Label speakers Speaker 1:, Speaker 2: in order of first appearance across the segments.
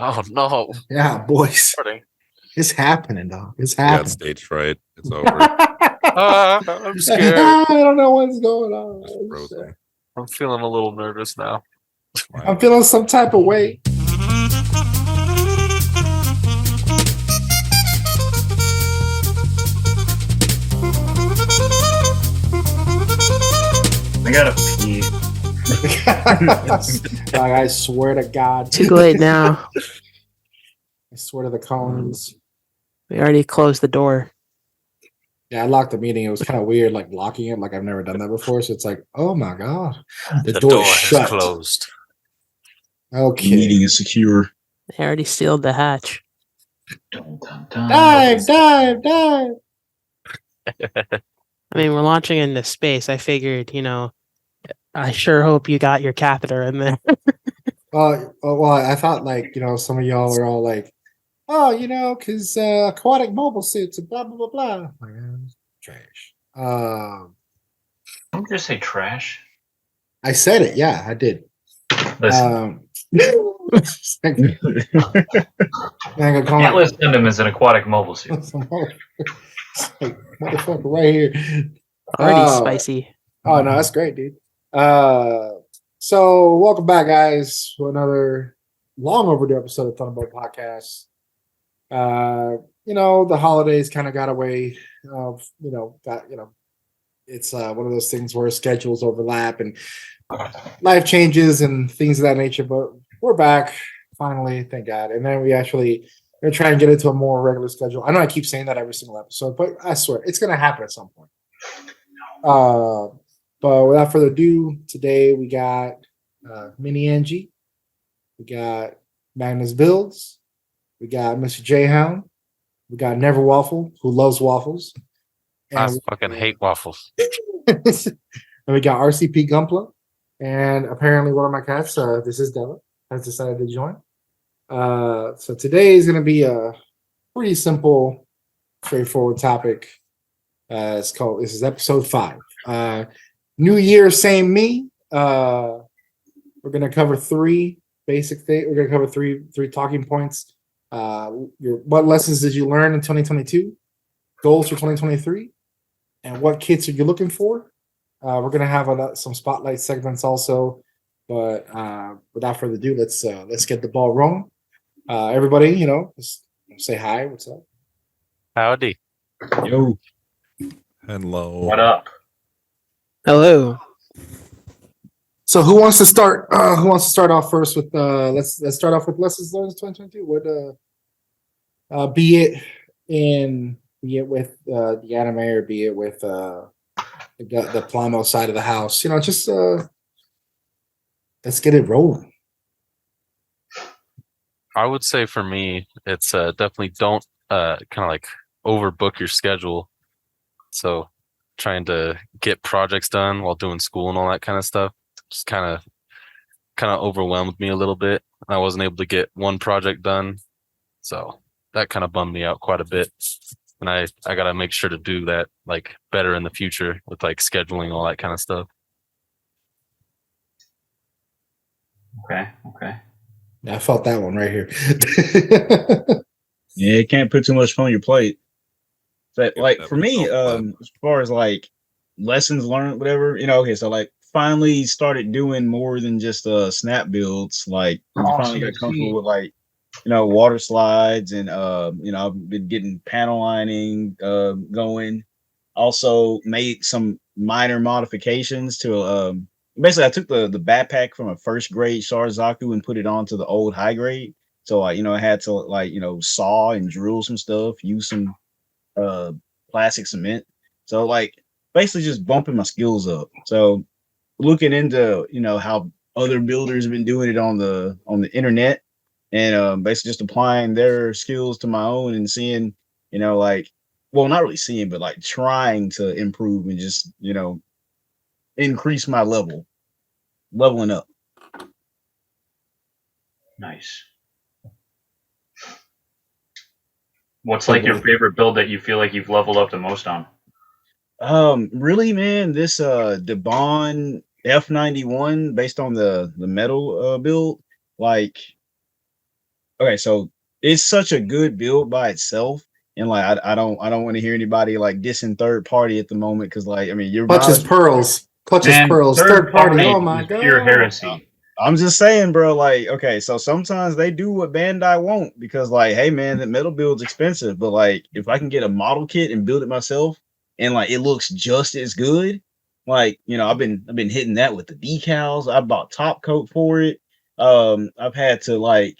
Speaker 1: Oh no!
Speaker 2: Yeah, boys.
Speaker 1: Starting.
Speaker 2: It's happening, dog. It's
Speaker 3: I got
Speaker 2: happening.
Speaker 3: stage fright. It's over.
Speaker 1: I'm scared.
Speaker 2: I don't know what's going on.
Speaker 3: Just frozen.
Speaker 1: I'm feeling a little nervous now.
Speaker 2: I'm feeling some type of way.
Speaker 4: I gotta pee.
Speaker 2: Like, I swear to God.
Speaker 5: Too late now.
Speaker 2: I swear to the cones.
Speaker 5: We already closed the door.
Speaker 2: Yeah, I locked the meeting. It was kind of weird, like locking it. Like I've never done that before. So it's like, oh my God. The door is shut.
Speaker 1: Closed.
Speaker 2: Okay.
Speaker 4: The meeting is secure.
Speaker 5: They already sealed the hatch.
Speaker 4: Dun, dun, dun.
Speaker 2: Dive.
Speaker 5: I mean, we're launching into space. I figured, I sure hope you got your catheter in there.
Speaker 2: Well, I thought like, some of y'all are all like, oh, because aquatic mobile suits and blah, blah, blah, blah. Like, trash.
Speaker 4: Don't just say trash.
Speaker 2: I said it. Yeah, I did.
Speaker 4: Listen.
Speaker 2: Atlas
Speaker 4: Gundam is an aquatic mobile suit.
Speaker 2: Motherfucker right here.
Speaker 5: Already spicy.
Speaker 2: Oh, no, that's great, dude. So welcome back, guys, to another long overdue episode of Thunderbolt Podcast. The holidays kind of got away of, it's one of those things where schedules overlap and life changes and things of that nature, but we're back finally, thank God. And then we're gonna try and get into a more regular schedule. I know I keep saying that every single episode, but I swear it's gonna happen at some point. But without further ado, today we got Mini Angie, we got Magnus Builds, we got Mr. J-Hound, we got Never Waffle, who loves waffles.
Speaker 1: I fucking hate waffles.
Speaker 2: And we got RCP Gumpla, and apparently one of my cats, this is Della, has decided to join. So today is going to be a pretty simple, straightforward topic. This is episode 5. New Year, same me. We're going to cover 3 basic things. We're going to cover three talking points. What lessons did you learn in 2022? Goals for 2023, and what kits are you looking for? We're going to have some spotlight segments also. But without further ado, let's get the ball rolling. Everybody, just say hi. What's up?
Speaker 1: Howdy.
Speaker 4: Yo.
Speaker 3: Hello.
Speaker 4: What up?
Speaker 5: Hello.
Speaker 2: So who wants to start? Who wants to start off first with let's start off with lessons learned in 2022. What be it with the anime or be it with the Plamo side of the house, just let's get it rolling.
Speaker 1: I would say for me, it's definitely don't kind of like overbook your schedule. So trying to get projects done while doing school and all that kind of stuff just kind of overwhelmed me a little bit. I wasn't able to get one project done, so that kind of bummed me out quite a bit. And I got to make sure to do that like better in the future with like scheduling, all that kind of stuff.
Speaker 4: Okay.
Speaker 2: Yeah, I felt that one right here.
Speaker 6: Yeah, you can't put too much on your plate. But like for me, as far as like lessons learned, whatever, okay, so like finally started doing more than just snap builds. Like finally got comfortable with like, water slides and I've been getting panel lining going. Also made some minor modifications to basically I took the backpack from a first grade Sharzaku and put it onto the old high grade. So I had to like, saw and drill some stuff, use some plastic cement. So like basically just bumping my skills up. So looking into, how other builders have been doing it on the internet and basically just applying their skills to my own and seeing, like, well, not really seeing, but like trying to improve and just, increase my leveling up.
Speaker 4: Nice. What's like your favorite build that you feel like you've leveled up the most on?
Speaker 6: Really, man, this Debon F91 based on the metal build, like okay, so it's such a good build by itself. And like I don't want to hear anybody like dissing third party at the moment because like I mean your
Speaker 2: Clutches
Speaker 6: knowledge.
Speaker 2: pearls. Clutches
Speaker 4: Man,
Speaker 2: pearls.
Speaker 4: third
Speaker 2: Third party. Oh
Speaker 4: party
Speaker 2: my
Speaker 4: is pure
Speaker 2: god.
Speaker 4: heresy.
Speaker 6: I'm just saying, bro. Like, okay, so sometimes they do what Bandai won't because, like, hey, man, that metal build's expensive, but like, if I can get a model kit and build it myself, and like it looks just as good, like, you know, I've been hitting that with the decals. I bought top coat for it. I've had to like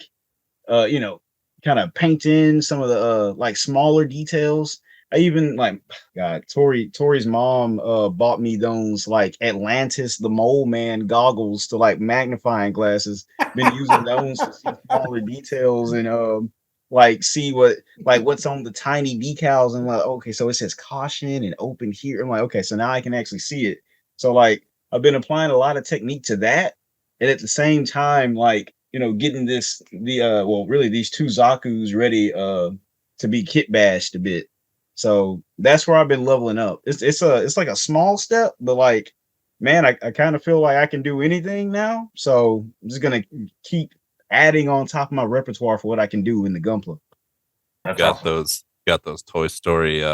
Speaker 6: you know, kind of paint in some of the like smaller details. I even like God, Tori's mom bought me those like Atlantis the Mole Man goggles to like magnifying glasses. Been using those to see smaller details and like see what's on the tiny decals and like okay, so it says caution and open here. I'm like, okay, so now I can actually see it. So like I've been applying a lot of technique to that. And at the same time, like getting really these two Zaku's ready to be kit bashed a bit. So that's where I've been leveling up. It's like a small step, but like man, I kind of feel like I can do anything now. So I'm just gonna keep adding on top of my repertoire for what I can do in the Gunpla.
Speaker 4: That's
Speaker 3: got
Speaker 4: awesome.
Speaker 3: those Toy Story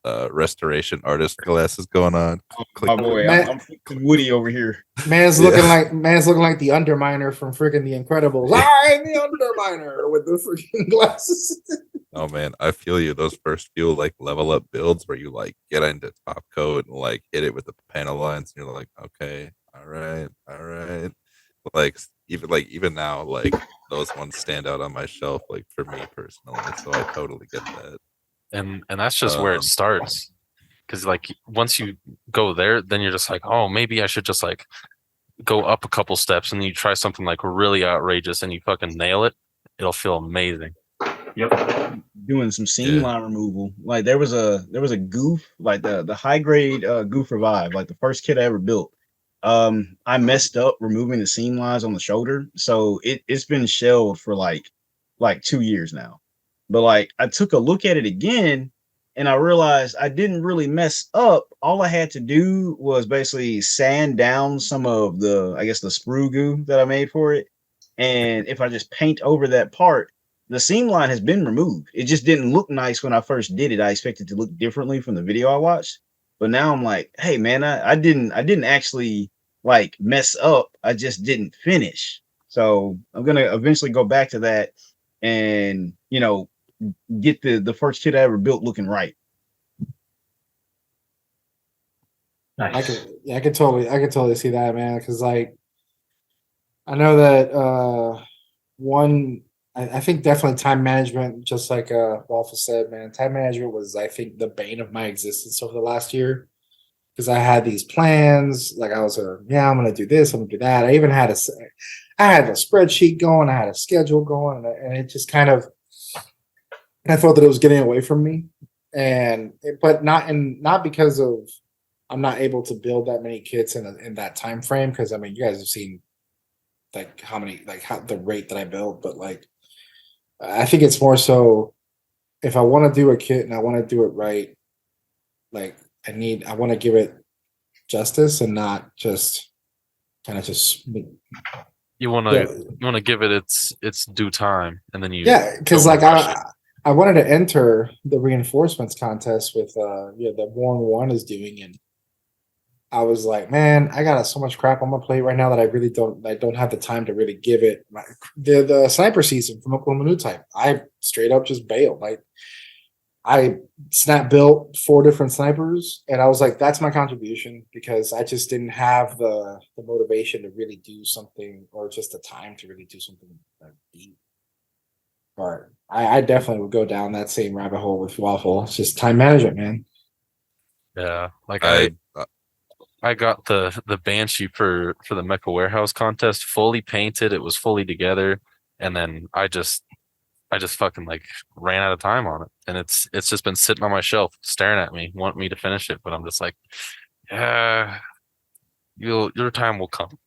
Speaker 3: restoration artist glasses going on.
Speaker 6: My boy,
Speaker 2: Man-
Speaker 6: I'm fixing Woody over here.
Speaker 2: Man's
Speaker 3: Yeah.
Speaker 2: looking like the Underminer from freaking The Incredibles.
Speaker 3: Yeah.
Speaker 2: I'm the Underminer with the freaking glasses.
Speaker 3: Oh man, I feel you. Those first few like level up builds where you like get into top coat and like hit it with the panel lines, and you're like, okay, all right. Like even now, like those ones stand out on my shelf, like for me personally. So I totally get that.
Speaker 1: And that's just where it
Speaker 3: Um,
Speaker 1: starts. Because like once you go there, then you're just like, oh, maybe I should just like go up a couple steps, and then you try something like really outrageous, and you fucking nail it. It'll feel amazing.
Speaker 4: Yep.
Speaker 6: Doing some seam
Speaker 3: Yeah.
Speaker 6: line removal. Like there was a goof, like the high grade goof revive, like the first kit I ever built. I messed up removing the seam lines on the shoulder, so it's been shelved for like 2 years now. But like I took a look at it again and I realized I didn't really mess up. All I had to do was basically sand down some of the I guess the sprue goo that I made for it. And if I just paint over that part, the seam line has been removed. It just didn't look nice when I first did it. I expected it to look differently from the video I watched. But now I'm like, hey man, I didn't actually like mess up. I just didn't finish. So I'm gonna eventually go back to that and get the first kit I ever built looking right.
Speaker 4: Nice.
Speaker 2: I could totally see that, man. Because like, I know that one, I think definitely time management, just like Waffle said, man. Time management was, I think, the bane of my existence over the last year. Because I had these plans, like I was, I'm gonna do this, I'm gonna do that. I had a spreadsheet going, I had a schedule going, and it just kind of, I felt that it was getting away from me, but not because of I'm not able to build that many kits in that time frame. Because I mean, you guys have seen like how the rate that I build, but like I think it's more so if I want to do a kit and I want to do it right, like I want to give it justice and not just kind of just
Speaker 1: You wanna give it its due time, and then you
Speaker 2: because
Speaker 1: don't
Speaker 2: like
Speaker 1: wanna rush it.
Speaker 2: I wanted to enter the reinforcements contest with that Warren One is doing, and I was like, man, I got so much crap on my plate right now that I don't have the time to really give it the sniper season from Oklahoma New Type. I straight up just bailed. I snap built 4 different snipers, and I was like, that's my contribution because I just didn't have the motivation to really do something or just the time to really do something deep. But I definitely would go down that same rabbit hole with Waffle. It's just time management, man.
Speaker 1: Yeah, like
Speaker 3: I
Speaker 1: I got the Banshee for the Mecha Warehouse contest fully painted. It was fully together, and then I just fucking like ran out of time on it, and it's just been sitting on my shelf, staring at me, wanting me to finish it. But I'm just like, yeah, your time will come.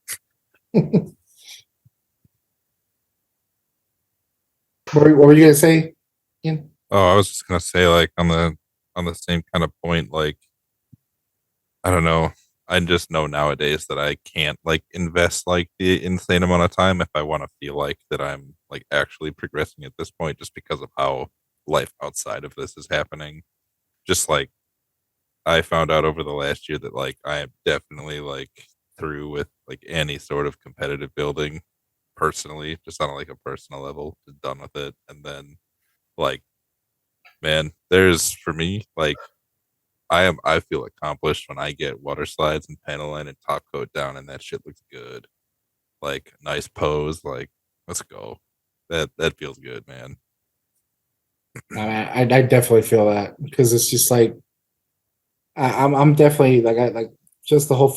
Speaker 2: What were you gonna say, Ian?
Speaker 3: Oh, I was just gonna say, like on the same kind of point, like I don't know. I just know nowadays that I can't like invest like the insane amount of time if I want to feel like that I'm like actually progressing at this point, just because of how life outside of this is happening. Just like I found out over the last year that like I am definitely like through with like any sort of competitive building personally, just on like a personal level, just done with it. And then like, man, there's for me like I feel accomplished when I get water slides and panel line and top coat down and that shit looks good. Like nice pose, like let's go. That feels good, man.
Speaker 2: I definitely feel that because it's just like I'm definitely like I like just the whole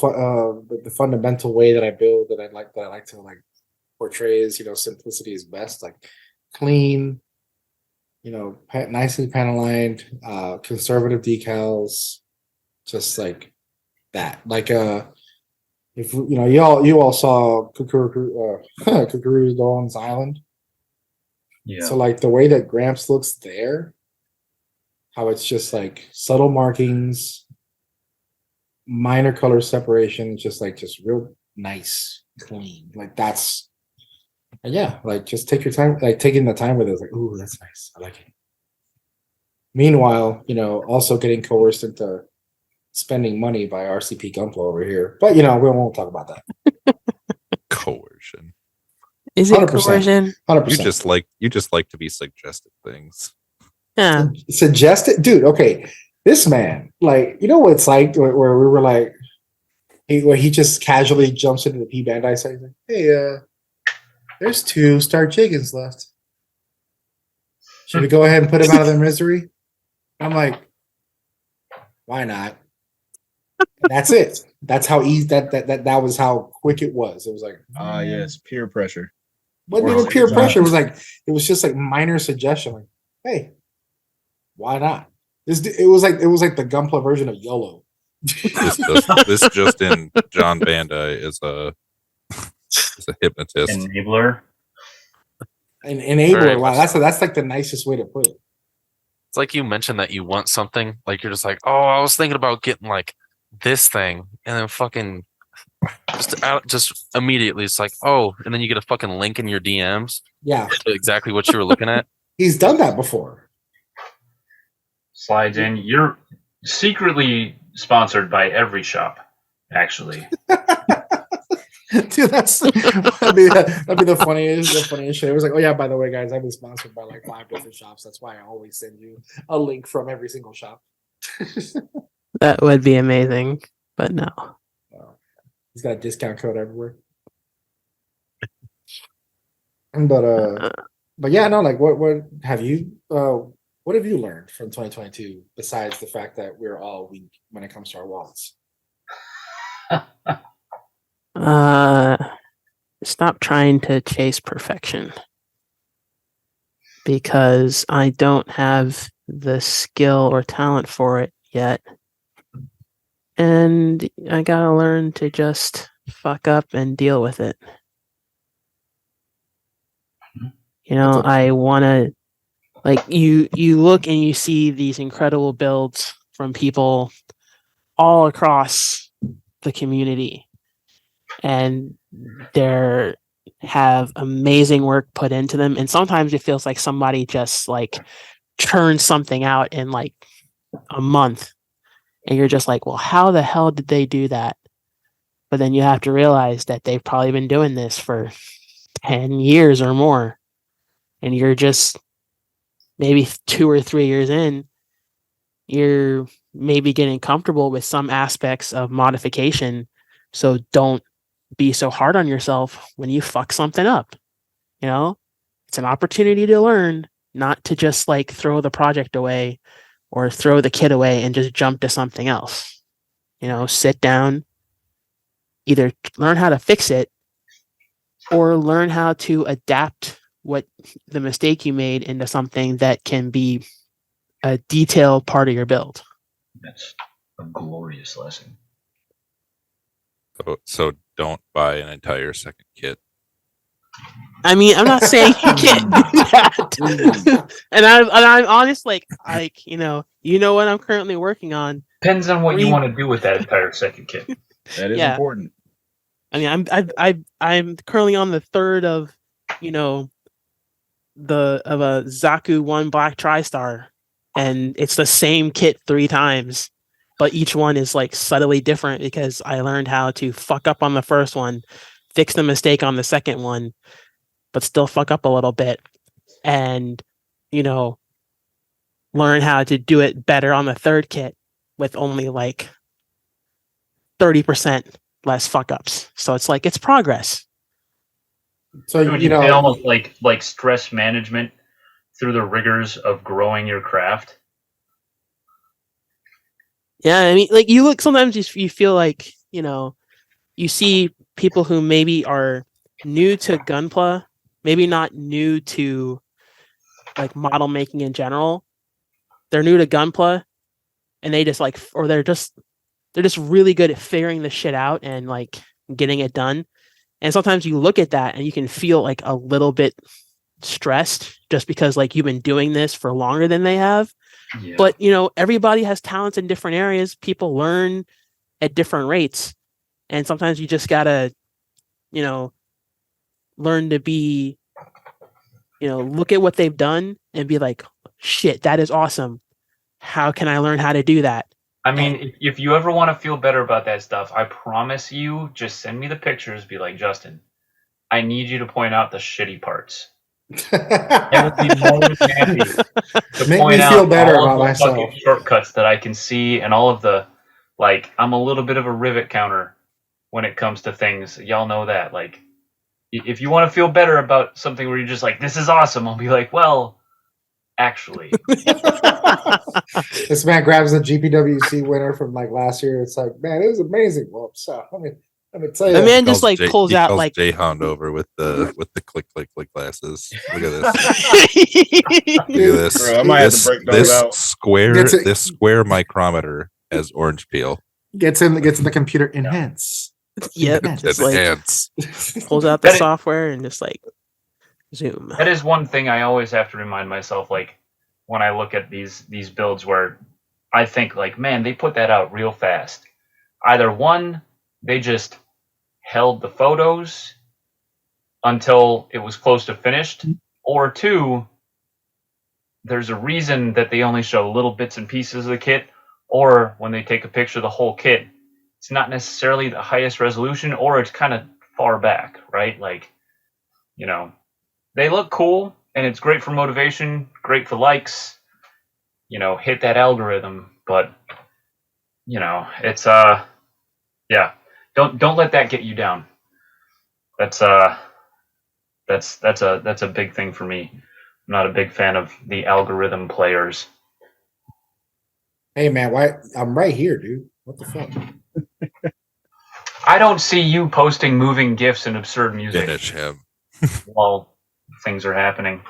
Speaker 2: the fundamental way that I build that I like to like portray is simplicity is best, like clean, nicely panel lined, conservative decals, just like that. Like if you all saw Kukuru Dawn's Island.
Speaker 4: Yeah.
Speaker 2: So like the way that Gramps looks there, how it's just like subtle markings, minor color separation, just real nice, clean. Like that's yeah, like just take your time, like taking the time with it. It's like, ooh, that's nice. I like it. Meanwhile, also getting coerced into spending money by RCP Gunpla over here. But we won't talk about that.
Speaker 3: Coercion.
Speaker 5: Is it
Speaker 2: 100%.
Speaker 5: coercion?
Speaker 2: 100%.
Speaker 3: You just like to be suggested things.
Speaker 5: Yeah.
Speaker 2: Suggested, dude. Okay, this man, like, what it's like where we were like, where he just casually jumps into the P Bandai site. He's like, hey, there's 2 Star Chickens left. Should we go ahead and put them out of their misery? I'm like, why not? And that's it. That's how easy that was how quick it was. It was like,
Speaker 6: Yes, peer pressure.
Speaker 2: wasn't even peer pressure. It was just like minor suggestion. Like, hey, why not? It was like the Gunpla version of YOLO.
Speaker 3: This just in, John Bandai is a hypnotist.
Speaker 4: Enabler.
Speaker 2: An enabler.
Speaker 1: Very
Speaker 2: Wow,
Speaker 1: much so.
Speaker 2: that's like the nicest way to put it.
Speaker 1: It's like you mentioned that you want something, like you're just like, oh, I was thinking about getting like this thing, and then fucking just immediately it's like, oh, and then you get a fucking link in your DMs
Speaker 2: Yeah,
Speaker 1: to exactly what you were looking at.
Speaker 2: he's done that before.
Speaker 4: Slides in. You're secretly sponsored by every shop, actually.
Speaker 2: Dude, that'd be the funniest shit. It was like, oh yeah, by the way, guys, I've been sponsored by like 5 different shops. That's why I always send you a link from every single shop.
Speaker 5: That would be amazing, but no.
Speaker 2: He's got a discount code everywhere. But yeah, no, like what have you learned from 2022 besides the fact that we're all weak when it comes to our wallets?
Speaker 5: Stop trying to chase perfection because I don't have the skill or talent for it yet. And I gotta learn to just fuck up and deal with it. I wanna, like, you look and you see these incredible builds from people all across the community, and they have amazing work put into them, and sometimes it feels like somebody just like churned something out in like a month, and you're just like, well, how the hell did they do that? But then you have to realize that they've probably been doing this for 10 years or more, and you're just maybe 2 or 3 years in, you're maybe getting comfortable with some aspects of modification. So don't be so hard on yourself when you fuck something up. It's an opportunity to learn, not to just like throw the project away or throw the kit away and just jump to something else. Sit down, either learn how to fix it or learn how to adapt what the mistake you made into something that can be a detailed part of your build.
Speaker 4: That's a glorious lesson.
Speaker 3: So don't buy an entire second kit.
Speaker 5: I mean, I'm not saying you can't do that. and I'm honest, like what I'm currently working on.
Speaker 4: Depends on what you want to do with that entire second kit.
Speaker 6: That is
Speaker 5: Yeah.
Speaker 6: important.
Speaker 5: I mean, I'm currently on the third of, you know, of a Zaku 1 Black TriStar, and it's the same kit 3 times, but each one is like subtly different because I learned how to fuck up on the first one, fix the mistake on the second one, but still fuck up a little bit, and you know, learn how to do it better on the third kit with only like 30% less fuck ups. So it's like it's progress.
Speaker 2: So
Speaker 4: Would
Speaker 2: you
Speaker 4: you say
Speaker 2: know,
Speaker 4: almost like stress management through the rigors of growing your craft?
Speaker 5: Yeah, I mean, like you look sometimes you feel like you see people who maybe are new to Gunpla, maybe not new to like model making in general. They're new to Gunpla, and they just like, or they're just really good at figuring the shit out and like getting it done. And sometimes you look at that and you can feel like a little bit stressed just because like you've been doing this for longer than they have.
Speaker 4: Yeah.
Speaker 5: But everybody has talents in different areas. People learn at different rates. And sometimes you just gotta, you know, learn to be, look at what they've done and be like, shit, that is awesome. How can I learn how to do that?
Speaker 4: I mean,
Speaker 5: And
Speaker 4: if you ever want to feel better about that stuff, I promise you, just send me the pictures. Be like, Justin, I need you to point out the shitty parts. I would be more than happy to
Speaker 2: make
Speaker 4: point
Speaker 2: me
Speaker 4: out
Speaker 2: feel better
Speaker 4: all
Speaker 2: about
Speaker 4: of the
Speaker 2: myself.
Speaker 4: fucking shortcuts that I can see, and all of the I'm a little bit of a rivet counter when it comes to things. Y'all know that. Like, if you want to feel better about something where you're just like, this is awesome, I'll be like, well, actually,
Speaker 2: This man grabs the GPWC winner from like last year. It's like, man, it was amazing. Well, so let me tell
Speaker 5: the
Speaker 2: you.
Speaker 5: man just like pulls
Speaker 3: He
Speaker 5: out
Speaker 3: calls
Speaker 5: like
Speaker 3: J Hound over with the click glasses. Look at this. Look at this.
Speaker 6: Bro, I might have to break those out.
Speaker 2: Gets it-
Speaker 3: This square micrometer has orange peel.
Speaker 2: gets in the computer enhance.
Speaker 5: yep,
Speaker 2: Enhance.
Speaker 5: just like
Speaker 3: Enhance.
Speaker 5: pulls out the
Speaker 4: That is-
Speaker 5: software and just like zoom.
Speaker 4: that is one thing I always have to remind myself. Like, when I look at these builds, where I think like, man, they put that out real fast. Either one, they just held the photos until it was close to finished, or two, there's a reason that they only show little bits and pieces of the kit, or when they take a picture of the whole kit, it's not necessarily the highest resolution, or it's kind of far back, right? Like, they look cool, and it's great for motivation, great for likes, hit that algorithm, but it's yeah. Don't let that get you down. That's a big thing for me. I'm not a big fan of the algorithm players.
Speaker 2: Hey man, why I'm right here, dude. What the fuck?
Speaker 4: I don't see you posting moving gifs and absurd music
Speaker 3: Finish him.
Speaker 4: while things are happening.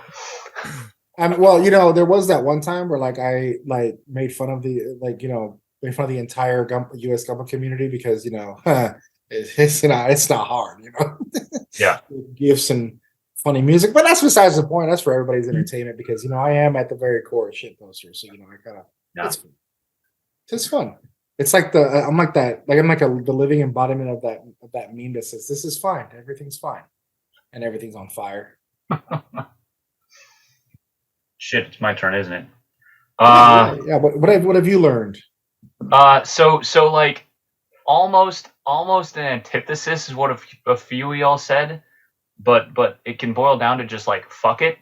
Speaker 2: Well, there was that one time where like I like made fun of the made fun of the entire US Gumbo community because it's not hard,
Speaker 4: Yeah.
Speaker 2: gifts and funny music, but that's besides the point. That's for everybody's entertainment because I am at the very core of shit poster, so I kind of
Speaker 4: Yeah.
Speaker 2: it's fun. It's like I'm like that, like I'm like the living embodiment of that meme that says this is fine, everything's fine, and everything's on fire.
Speaker 4: Shit, it's my turn, isn't it?
Speaker 2: Yeah. What have you learned?
Speaker 4: So like almost an antithesis is what a few of y'all said, but it can boil down to just like fuck it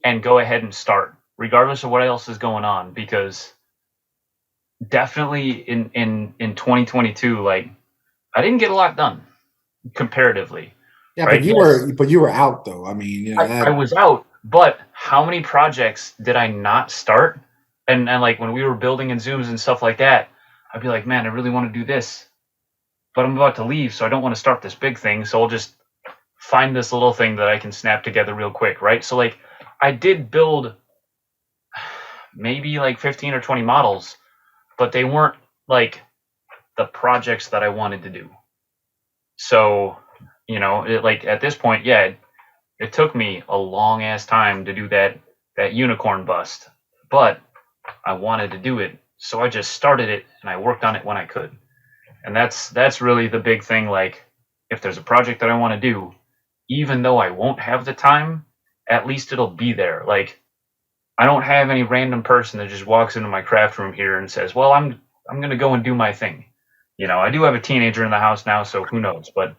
Speaker 4: and go ahead and start, regardless of what else is going on, because definitely in 2022, like I didn't get a lot done comparatively.
Speaker 2: Yeah,
Speaker 4: right?
Speaker 2: but you were out though. I mean,
Speaker 4: I was out, but how many projects did I not start? And like when we were building in Zooms and stuff like that, I'd be like, man, I really want to do this, but I'm about to leave, so I don't want to start this big thing. So I'll just find this little thing that I can snap together real quick, right? So like I did build maybe like 15 or 20 models, but they weren't like the projects that I wanted to do. So, like at this point, yeah, it took me a long ass time to do that unicorn bust, but I wanted to do it, so I just started it and I worked on it when I could. And that's really the big thing. Like, if there's a project that I want to do, even though I won't have the time, at least it'll be there. Like, I don't have any random person that just walks into my craft room here and says, "Well, I'm gonna go and do my thing." You know, I do have a teenager in the house now, so who knows? But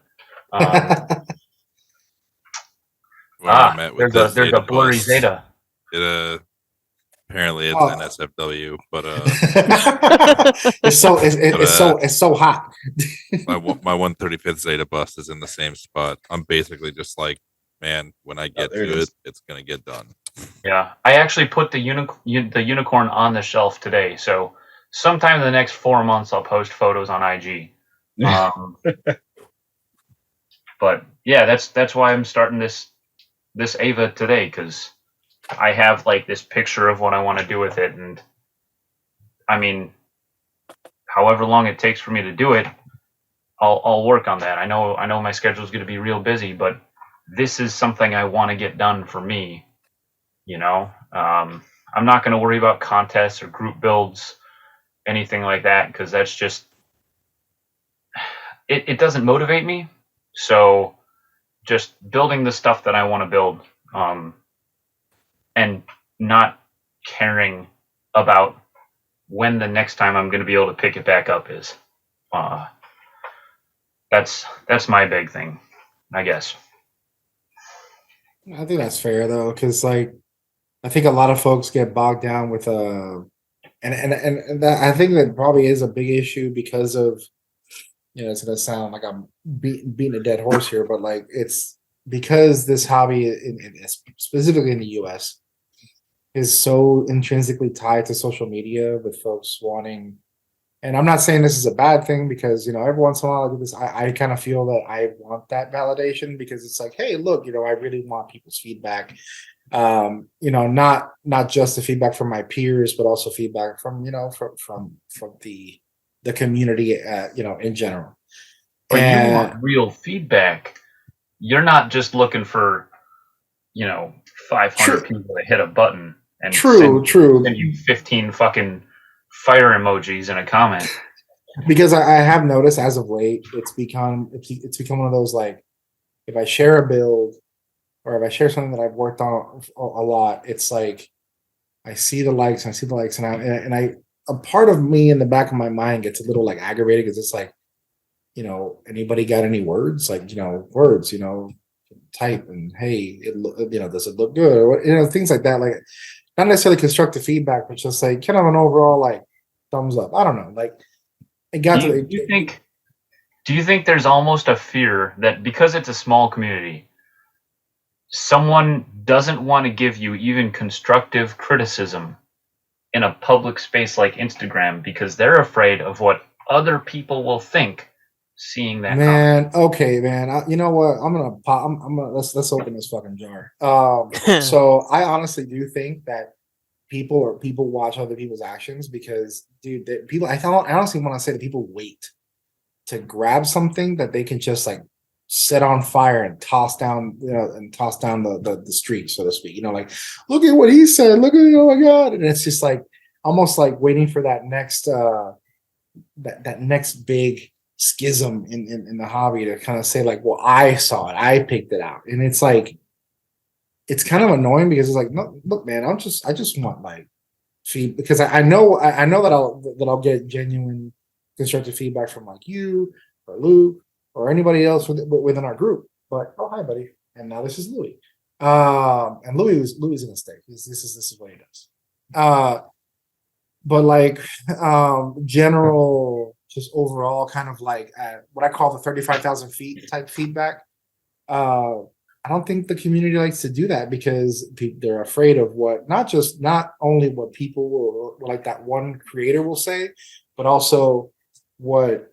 Speaker 3: Where I'm at with
Speaker 4: there's
Speaker 3: this Zeta
Speaker 4: a blurry
Speaker 3: bust.
Speaker 4: Zeta.
Speaker 3: It apparently it's
Speaker 2: Oh.
Speaker 3: NSFW, but
Speaker 2: it's so hot.
Speaker 3: my 135th Zeta bust is in the same spot. I'm basically just like, man, when I get
Speaker 6: there it
Speaker 3: to
Speaker 6: is.
Speaker 3: it's gonna get done.
Speaker 4: Yeah, I actually put the unicorn on the shelf today. So sometime in the next 4 months, I'll post photos on IG. But yeah, that's why I'm starting this Ava today, because I have like this picture of what I want to do with it, and I mean, however long it takes for me to do it, I'll work on that. I know my schedule is going to be real busy, but this is something I want to get done for me. You know, I'm not going to worry about contests or group builds, anything like that, because that's just it doesn't motivate me. So just building the stuff that I want to build, and not caring about when the next time I'm going to be able to pick it back up is. That's my big thing, I guess.
Speaker 2: I think that's fair though, because like I think a lot of folks get bogged down with and that, I think that probably is a big issue because of, you know, it's gonna sound like I'm beating a dead horse here, but like it's because this hobby specifically in the US is so intrinsically tied to social media, with folks wanting, and I'm not saying this is a bad thing, because, you know, every once in a while I do this, I kind of feel that I want that validation, because it's like, hey, look, you know, I really want people's feedback. You know, not just the feedback from my peers, but also feedback from, you know, from the community, you know, in general.
Speaker 4: But you
Speaker 2: And
Speaker 4: want real feedback. You're not just looking for, you know, 500 people to hit a button and
Speaker 2: true.
Speaker 4: send you 15 fucking fire emojis in a comment.
Speaker 2: Because I have noticed as of late, it's become one of those, like, if I share a build or if I share something that I've worked on a lot, it's like I see the likes, and I a part of me in the back of my mind gets a little like aggravated, because it's like, you know, anybody got any words, like, you know, words, you know, type, and hey, you know, does it look good, or what, you know, things like that, like not necessarily constructive feedback, but just like kind of an overall like thumbs up. I don't know, like it got
Speaker 4: Do you think there's almost a fear that because it's a small community, someone doesn't want to give you even constructive criticism in a public space like Instagram because they're afraid of what other people will think seeing that
Speaker 2: man? Okay, man. You know what? I'm gonna pop. I'm gonna let's open this fucking jar. So I honestly do think that people watch other people's actions, because, dude, people. I honestly want to say that people wait to grab something that they can just like set on fire and toss down, you know, and toss down the street, so to speak. You know, like, look at what he said. Look at, oh my god, and it's just like almost like waiting for that next that next big schism in the hobby to kind of say like, well, I saw it, I picked it out, and it's like it's kind of annoying, because it's like, no, look, man, I just want like feed, because I know that I'll get genuine constructive feedback from like you or Luke or anybody else within our group. But oh, hi, buddy, and now this is Louis. And Louis in the state. This is what he does. But like general, just overall kind of like what I call the 35,000 feet type feedback. I don't think the community likes to do that, because they're afraid of not only what people will, like that one creator will say, but also what,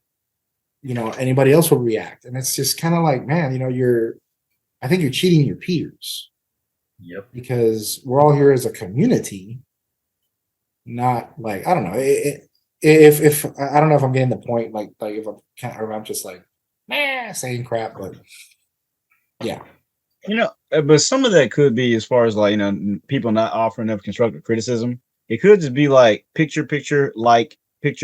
Speaker 2: you know, anybody else will react. And it's just kind of like, man, you know, I think you're cheating your peers.
Speaker 4: Yep.
Speaker 2: Because we're all here as a community, not like, I don't know. If I don't know if I'm getting the point, like if I'm just like saying crap, but yeah.
Speaker 6: You know, but some of that could be as far as like, you know, people not offering enough constructive criticism. It could just be like picture, like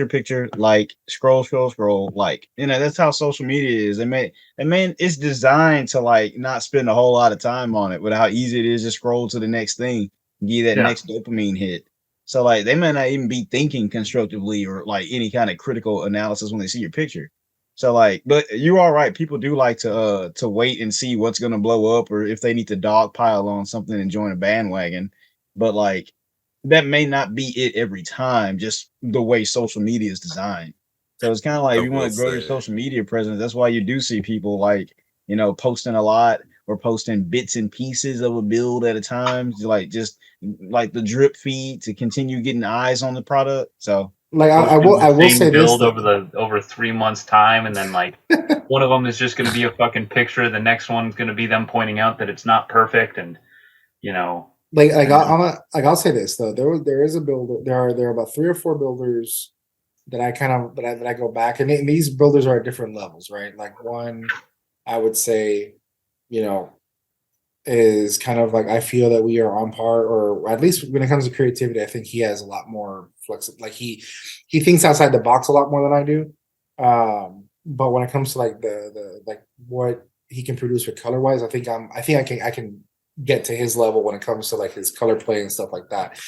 Speaker 6: picture, like, scroll, like, that's how social media is. It's designed to like not spend a whole lot of time on it, but how easy it is to scroll to the next thing, get that next dopamine hit. So like they may not even be thinking constructively or like any kind of critical analysis when they see your picture. So like, but you are right. People do like to wait and see what's gonna blow up, or if they need to dogpile on something and join a bandwagon. But like that may not be it every time, just the way social media is designed. So it's kind of like if you want to grow your social media presence, that's why you do see people like, posting a lot or posting bits and pieces of a build at a time, like just like the drip feed to continue getting eyes on the product. So
Speaker 2: like I will say this
Speaker 4: build over 3 months time, and then like one of them is just going to be a fucking picture. The next one's going to be them pointing out that it's not perfect, and
Speaker 2: I'll say this though. There is a builder. There are about 3 or 4 builders that I go back, and these builders are at different levels, right? Like one, I would say, is kind of like I feel that we are on par, or at least when it comes to creativity, I think he has a lot more flexible. Like he thinks outside the box a lot more than I do. But when it comes to like the like what he can produce for color wise, I think I can get to his level when it comes to like his color play and stuff like that.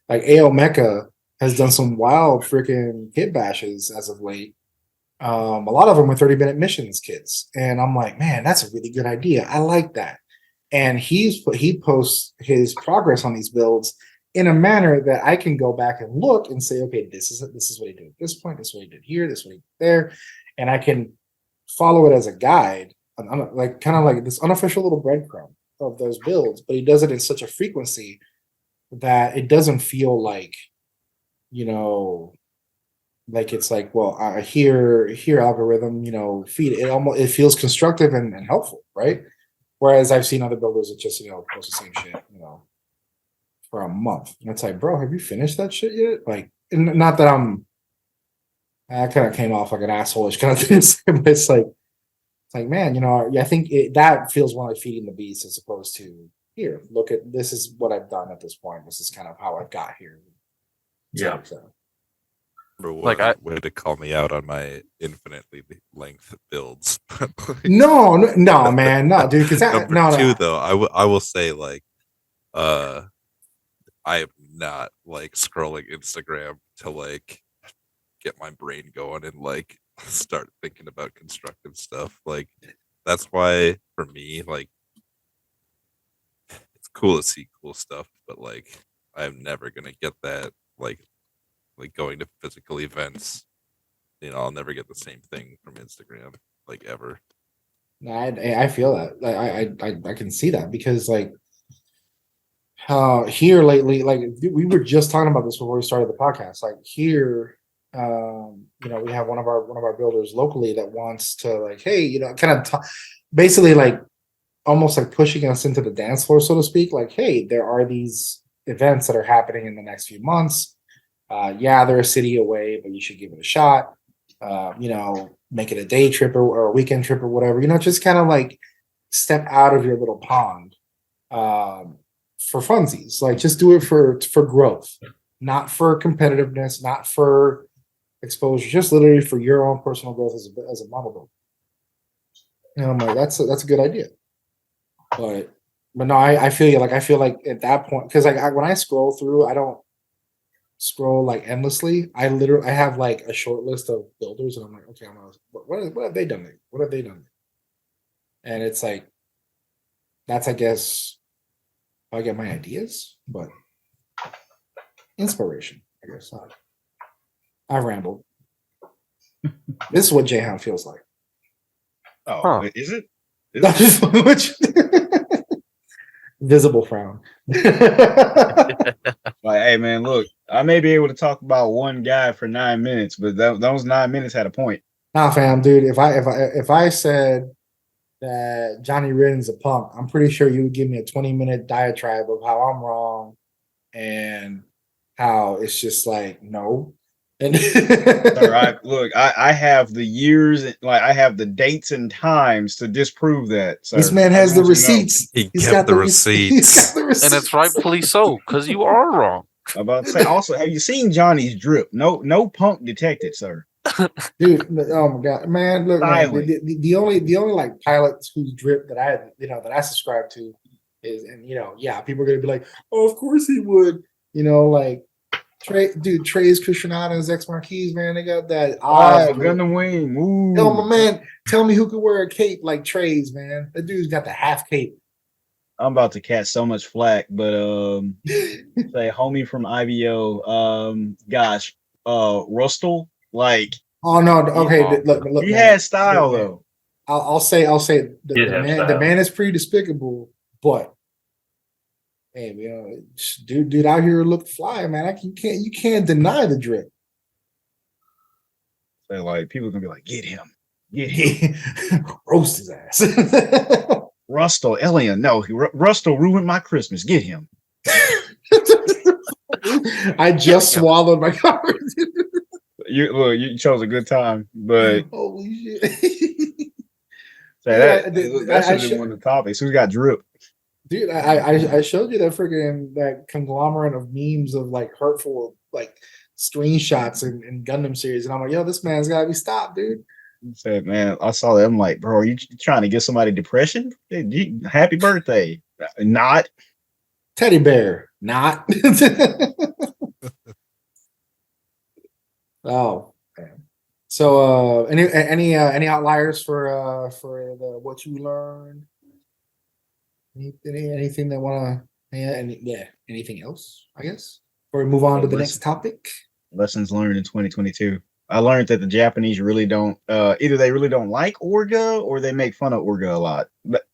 Speaker 2: Like AO Mecha has done some wild freaking kit bashes as of late. A lot of them are 30-minute missions kits, and I'm like, man, that's a really good idea. I like that. And he posts his progress on these builds in a manner that I can go back and look and say, okay, this is what he did at this point, this is what he did here, this is what he did there, and I can follow it as a guide, like kind of like this unofficial little breadcrumb of those builds. But he does it in such a frequency that it doesn't feel like, like it's like, well, here algorithm, feed it. It feels constructive and helpful, right? Whereas I've seen other builders that just, post the same shit, for a month. And it's like, bro, have you finished that shit yet? Like, not that I kind of came off like an asshole-ish kind of thing, but it's like, man, I think that feels more like feeding the beast as opposed to, here, look at, this is what I've done at this point. This is kind of how I got here.
Speaker 4: Yeah.
Speaker 2: So.
Speaker 3: Like way to call me out on my infinitely length builds.
Speaker 2: No, man, no, dude. Because
Speaker 3: number two, though, I will say like, I am not like scrolling Instagram to like get my brain going and like start thinking about constructive stuff. Like that's why for me, like it's cool to see cool stuff, but like I'm never gonna get that like going to physical events. I'll never get the same thing from Instagram, like ever.
Speaker 2: I feel that. Like I can see that because like here lately, like we were just talking about this before we started the podcast. Like here, we have one of our builders locally that wants to like, hey, kind of basically like almost like pushing us into the dance floor, so to speak. Like, hey, there are these events that are happening in the next few months. They're a city away, but you should give it a shot. Make it a day trip or a weekend trip or whatever. Just kind of like step out of your little pond for funsies. Like just do it for growth, not for competitiveness, not for exposure, just literally for your own personal growth as a model builder. And I'm like, that's a good idea. But no, I feel you. Like I feel like at that point, because like when I scroll through, I don't scroll like endlessly. I have like a short list of builders, and I'm like, okay, what have they done? What have they done? And it's like, that's I guess how I get my ideas, but inspiration, I guess. I rambled. This is what Jayhan feels like.
Speaker 6: Oh, is it?
Speaker 2: Visible frown.
Speaker 6: Like, hey man, look, I may be able to talk about one guy for 9 minutes, but those 9 minutes had a point.
Speaker 2: Nah, fam, dude. If I said that Johnny Ridden's a punk, I'm pretty sure you would give me a 20-minute diatribe of how I'm wrong and how it's just like no. And
Speaker 6: all right, look, I have the years, like I have the dates and times to disprove that. Sir.
Speaker 2: This man has the receipts.
Speaker 3: He's got the receipts.
Speaker 2: He's got the receipts.
Speaker 1: And it's rightfully so, because you are wrong.
Speaker 6: I'm about to say. Also, have you seen Johnny's drip? No punk detected, sir.
Speaker 2: Dude, oh my god, man! Look, man,
Speaker 6: Silent.
Speaker 2: the only like pilots whose drip that I subscribe to is, and yeah, people are gonna be like, oh, of course he would, like Trey's Christiana's X Marquis, man, they got that Oz
Speaker 6: Ah,
Speaker 2: drip.
Speaker 6: Gundam Wing.
Speaker 2: Yo, my
Speaker 6: Ooh.
Speaker 2: man, tell me who could wear a cape like Trey's, man. That dude's got the half cape.
Speaker 6: I'm about to catch so much flack, but say homie from IBO, gosh, Rustle, like
Speaker 2: Oh no,
Speaker 6: he,
Speaker 2: okay, look,
Speaker 6: he
Speaker 2: man.
Speaker 6: has style
Speaker 2: Look, man.
Speaker 6: though.
Speaker 2: I'll say
Speaker 4: Did have
Speaker 2: the
Speaker 4: style.
Speaker 2: man is pretty despicable, but hey, dude out here look fly, man. You can't deny the drip.
Speaker 6: So like people gonna be like, get him,
Speaker 2: Roast his ass.
Speaker 6: Rustle, Elian. No, Rustle ruined my Christmas. Get him.
Speaker 2: I just swallowed my card.
Speaker 6: You chose a good time, but
Speaker 2: Holy shit.
Speaker 6: say
Speaker 2: Yeah,
Speaker 6: that should have been one of the topics. Who's got drip?
Speaker 2: dude, I showed you that conglomerate of memes of like hurtful like screenshots and Gundam series, and I'm like, yo, this man's gotta be stopped, dude.
Speaker 6: Said, man, I saw that. I'm like, bro, are you trying to get somebody depression? Happy birthday. Not.
Speaker 2: Teddy bear, not. Oh, man. So any outliers for the what you learned? Anything that wanna anything else, I guess? Before we move on to the next topic.
Speaker 6: Lessons learned in 2022. I learned that the Japanese really don't either they really don't like Orga or they make fun of Orga a lot.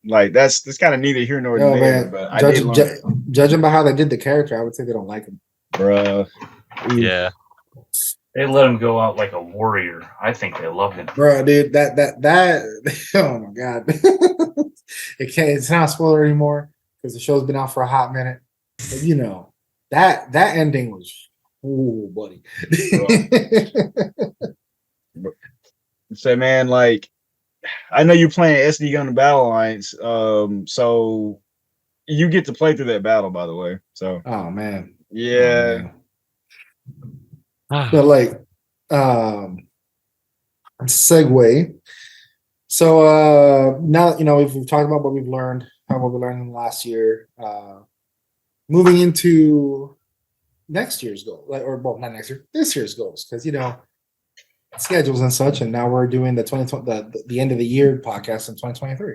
Speaker 6: Like that's kind of neither here nor
Speaker 2: Yo,
Speaker 6: there.
Speaker 2: man,
Speaker 6: But I did learn,
Speaker 2: judging by how they did the character, I would say they don't like him.
Speaker 6: bruh.
Speaker 1: Yeah.
Speaker 4: They let him go out like a warrior. I think they loved him.
Speaker 2: Bro, dude, that oh my god. It's not a spoiler anymore because the show's been out for a hot minute. But that ending was buddy.
Speaker 6: Say, man, like I know you're playing SD Gun Battle Alliance, so you get to play through that battle, by the way. So,
Speaker 2: Oh man.
Speaker 6: yeah.
Speaker 2: But like, segue. So now we've talked about what we learned in the last year. Moving into next year's goal, not next year, this year's goals, because schedules and such, and now we're doing the end of the year podcast in 2023.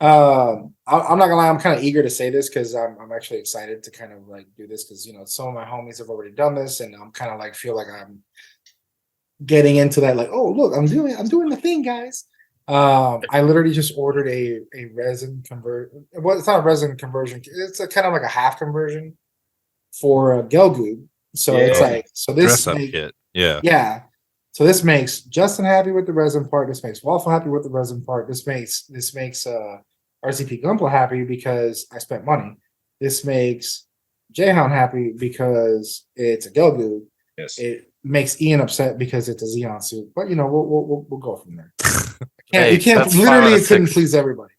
Speaker 2: I'm not gonna lie, I'm kind of eager to say this because I'm actually excited to kind of like do this because some of my homies have already done this, and I'm kind of like feel like I'm getting into that, like, oh look, I'm doing the thing, guys. I literally just ordered a resin conversion. Well, it's not a resin conversion, it's a kind of like a half conversion for a Gelgoog. So it's like, so this
Speaker 3: Dress up kit. Yeah.
Speaker 2: yeah. So this makes Justin happy with the resin part. This makes Waffle happy with the resin part. This makes RCP Gumpla happy because I spent money. This makes Jayhound happy because it's a Gelgoog.
Speaker 6: Yes.
Speaker 2: It makes Ian upset because it's a Xeon suit. But we'll go from there.
Speaker 1: Hey,
Speaker 2: you can't
Speaker 1: that's
Speaker 2: literally
Speaker 1: 5 out of
Speaker 2: it couldn't
Speaker 1: 6.
Speaker 2: please everybody.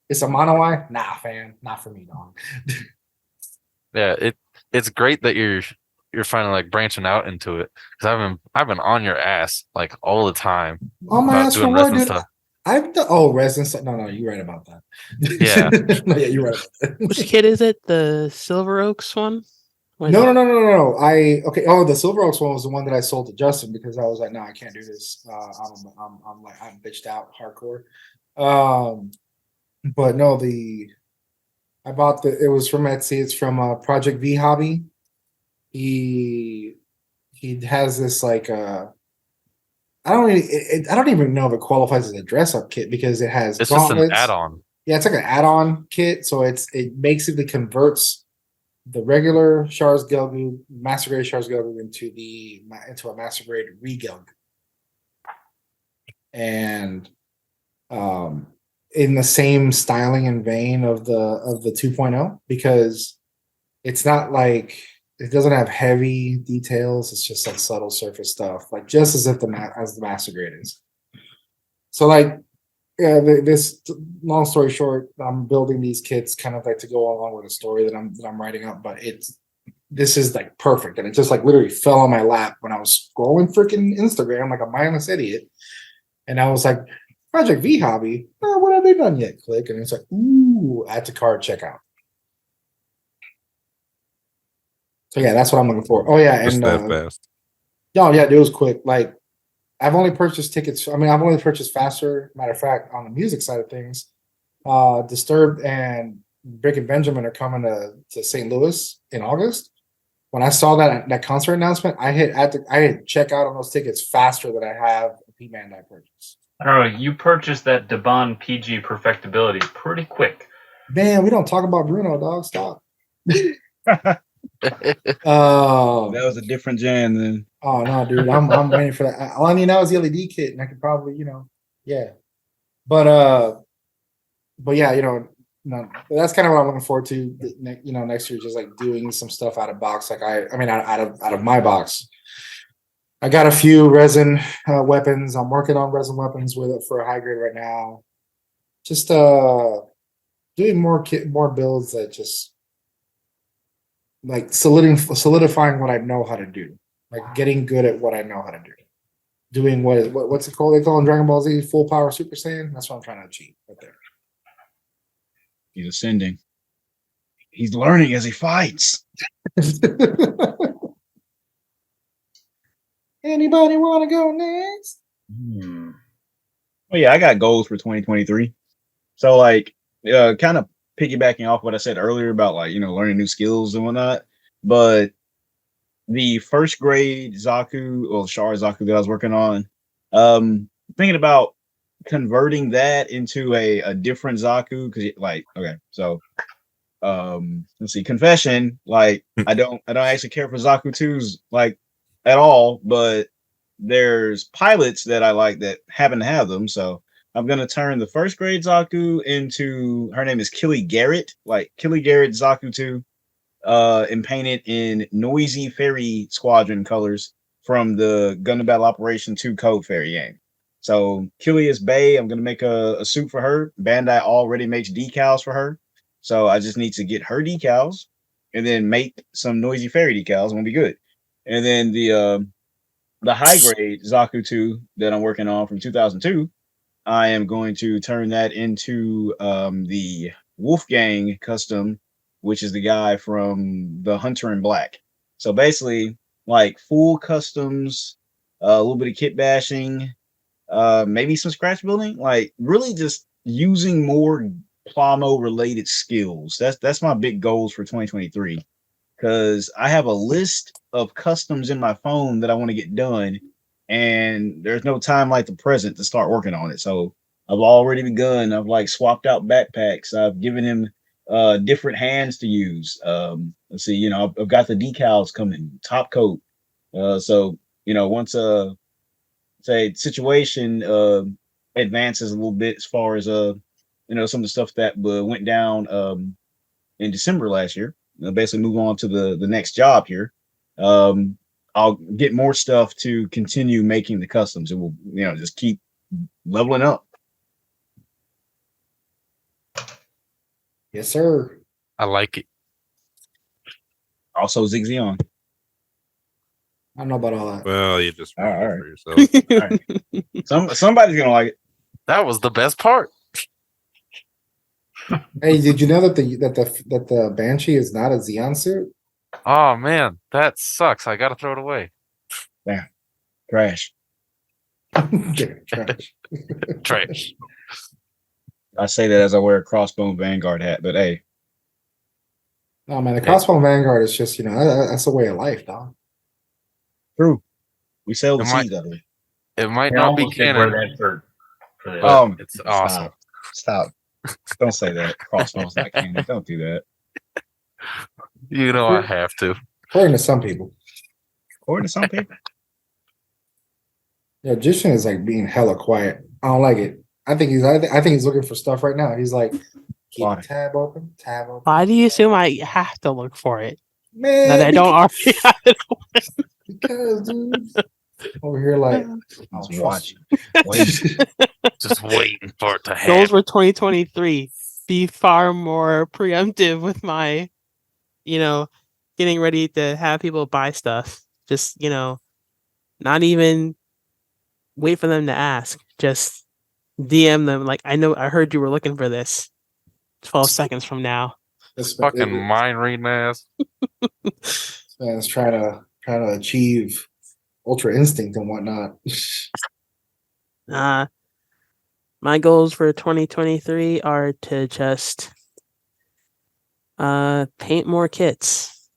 Speaker 2: It's a mono eye? Nah, fam. Not for me, dog.
Speaker 1: Yeah, it's great that you're finally like branching out into it because I've been on your ass like all the time
Speaker 2: Oh my
Speaker 1: about
Speaker 2: ass for
Speaker 1: doing
Speaker 2: what,
Speaker 1: resin
Speaker 2: dude?
Speaker 1: stuff.
Speaker 2: I've done resin stuff. No, you're right about that.
Speaker 1: Yeah.
Speaker 2: No, yeah, you're right about that.
Speaker 5: Which kid is it? The Silver Oaks one? What is
Speaker 2: No.
Speaker 5: it?
Speaker 2: Okay. Oh, the Silver Oaks one was the one that I sold to Justin because I was like, no, I can't do this. I'm bitched out hardcore. But no, I bought it was from Etsy. It's from Project V Hobby. He has this like I don't even know if it qualifies as a dress up kit because it has
Speaker 1: It's just an
Speaker 2: gauntlets.
Speaker 1: add-on.
Speaker 2: Yeah, it's like an add-on kit, so it basically converts the regular Char's Gelgoog, Master Grade Char's Gelgoog into a Master Grade Re-Gelgoog. And in the same styling and vein of the 2.0, because it's not like it doesn't have heavy details, it's just like subtle surface stuff, like just as if the Master Grade is. So like yeah, this long story short, I'm building these kits kind of like to go along with a story that I'm writing up, but this is like perfect, and it just like literally fell on my lap when I was scrolling freaking Instagram like a mindless idiot, and I was like, Project V hobby, oh, what have they done yet? Click, and it's like, ooh, add to cart, checkout. So yeah, that's what I'm looking for. Oh yeah,
Speaker 3: Just
Speaker 2: and
Speaker 3: that fast.
Speaker 2: oh yeah, it was quick. Like I've only purchased tickets. I mean, I've only purchased faster. Matter of fact, on the music side of things, Disturbed and Brick and Benjamin are coming to St. Louis in August. When I saw that concert announcement, I had check out on those tickets faster than I have a P-Man I purchased.
Speaker 4: I don't know. You purchased that Debon PG Perfectibility pretty quick.
Speaker 2: Man, we don't talk about Bruno, dog. Stop.
Speaker 6: That was a different jam then.
Speaker 2: Oh no, dude, I'm waiting for that. All I need now is the LED kit, and I could probably, yeah. But yeah, that's kind of what I'm looking forward to. Next year, just like doing some stuff out of box. Like I mean, out of my box. I got a few resin weapons. I'm working on resin weapons with it for a high grade right now. Just doing more builds that just like solidifying what I know how to do. Like getting good at what I know how to do. Doing what's it called? They call in Dragon Ball Z full power Super Saiyan. That's what I'm trying to achieve right there.
Speaker 6: He's ascending. He's learning as he fights.
Speaker 2: Anybody want to go next?
Speaker 6: Well, yeah, I got goals for 2023. So, like, kind of piggybacking off what I said earlier about, like, learning new skills and whatnot. But the first grade Zaku, or Shard Zaku that I was working on, thinking about converting that into a different Zaku. Because, like, okay, so let's see, confession, like I don't actually care for Zaku 2s like at all, but there's pilots that I like that happen to have them, so I'm gonna turn the first grade Zaku into, her name is Killy Garrett, like Killy Garrett Zaku 2, and paint it in Noisy Fairy Squadron colors from the Gundam Battle Operation 2 Code Fairy game. So Killius Bay, I'm gonna make a suit for her. Bandai already makes decals for her. So I just need to get her decals and then make some Noisy Fairy decals and we'll be good. And then the high grade Zaku 2 that I'm working on from 2002, I am going to turn that into the Wolfgang custom, which is the guy from the Hunter in Black. So basically, like full customs, a little bit of kit bashing, maybe some scratch building, like really just using more Plamo related skills. That's my big goals for 2023, because I have a list of customs in my phone that I want to get done, and there's no time like the present to start working on it. So I've already begun. I've like swapped out backpacks. I've given him different hands to use. Let's see, I've got the decals coming, top coat. So once say situation advances a little bit as far as some of the stuff that went down in December last year, basically move on to the next job here. I'll get more stuff to continue making the customs, and we'll just keep leveling up.
Speaker 2: Yes, sir.
Speaker 1: I like it.
Speaker 6: Also, Zigzion.
Speaker 2: I don't know about all that.
Speaker 3: Well, you just ruined
Speaker 6: All
Speaker 3: it
Speaker 6: right.
Speaker 3: for yourself.
Speaker 6: All right. Somebody's gonna like it.
Speaker 1: That was the best part.
Speaker 2: Hey, did you know that the Banshee is not a Xeon suit?
Speaker 1: Oh man, that sucks. I gotta throw it away.
Speaker 6: Damn. Trash.
Speaker 2: Trash.
Speaker 1: Trash.
Speaker 6: I say that as I wear a Crossbone Vanguard hat, but hey.
Speaker 2: No man, the Crossbone Vanguard is just that's a way of life, dog.
Speaker 6: True. We sell the
Speaker 1: It might-
Speaker 6: seeds of it.
Speaker 1: It might
Speaker 4: I
Speaker 1: not be
Speaker 4: almost did wear
Speaker 1: canon,
Speaker 4: that for this.
Speaker 1: but it's awesome.
Speaker 6: Stop. Don't say that. Crossbone's not canon. Don't do that.
Speaker 1: You know I have to.
Speaker 2: According to some people.
Speaker 6: According to some people.
Speaker 2: Yeah, Jishin is like being hella quiet. I don't like it. I think he's looking for stuff right now. He's like, keep
Speaker 6: Why?
Speaker 2: tab open.
Speaker 5: Why do you assume I have to look for it?
Speaker 2: Man,
Speaker 5: That I don't already have it.
Speaker 2: because dude. Over here, like,
Speaker 6: Just
Speaker 2: trust
Speaker 6: watch.
Speaker 2: me.
Speaker 6: Wait.
Speaker 1: Just waiting for it to
Speaker 5: Goals
Speaker 1: happen.
Speaker 5: for 2023. Be far more preemptive with my, getting ready to have people buy stuff. Just, not even wait for them to ask. Just DM them like, I heard you were looking for this 12 seconds from now.
Speaker 2: This
Speaker 1: Fucking mind reading ass.
Speaker 2: man's trying to achieve ultra instinct and whatnot.
Speaker 5: My goals for 2023 are to just paint more kits.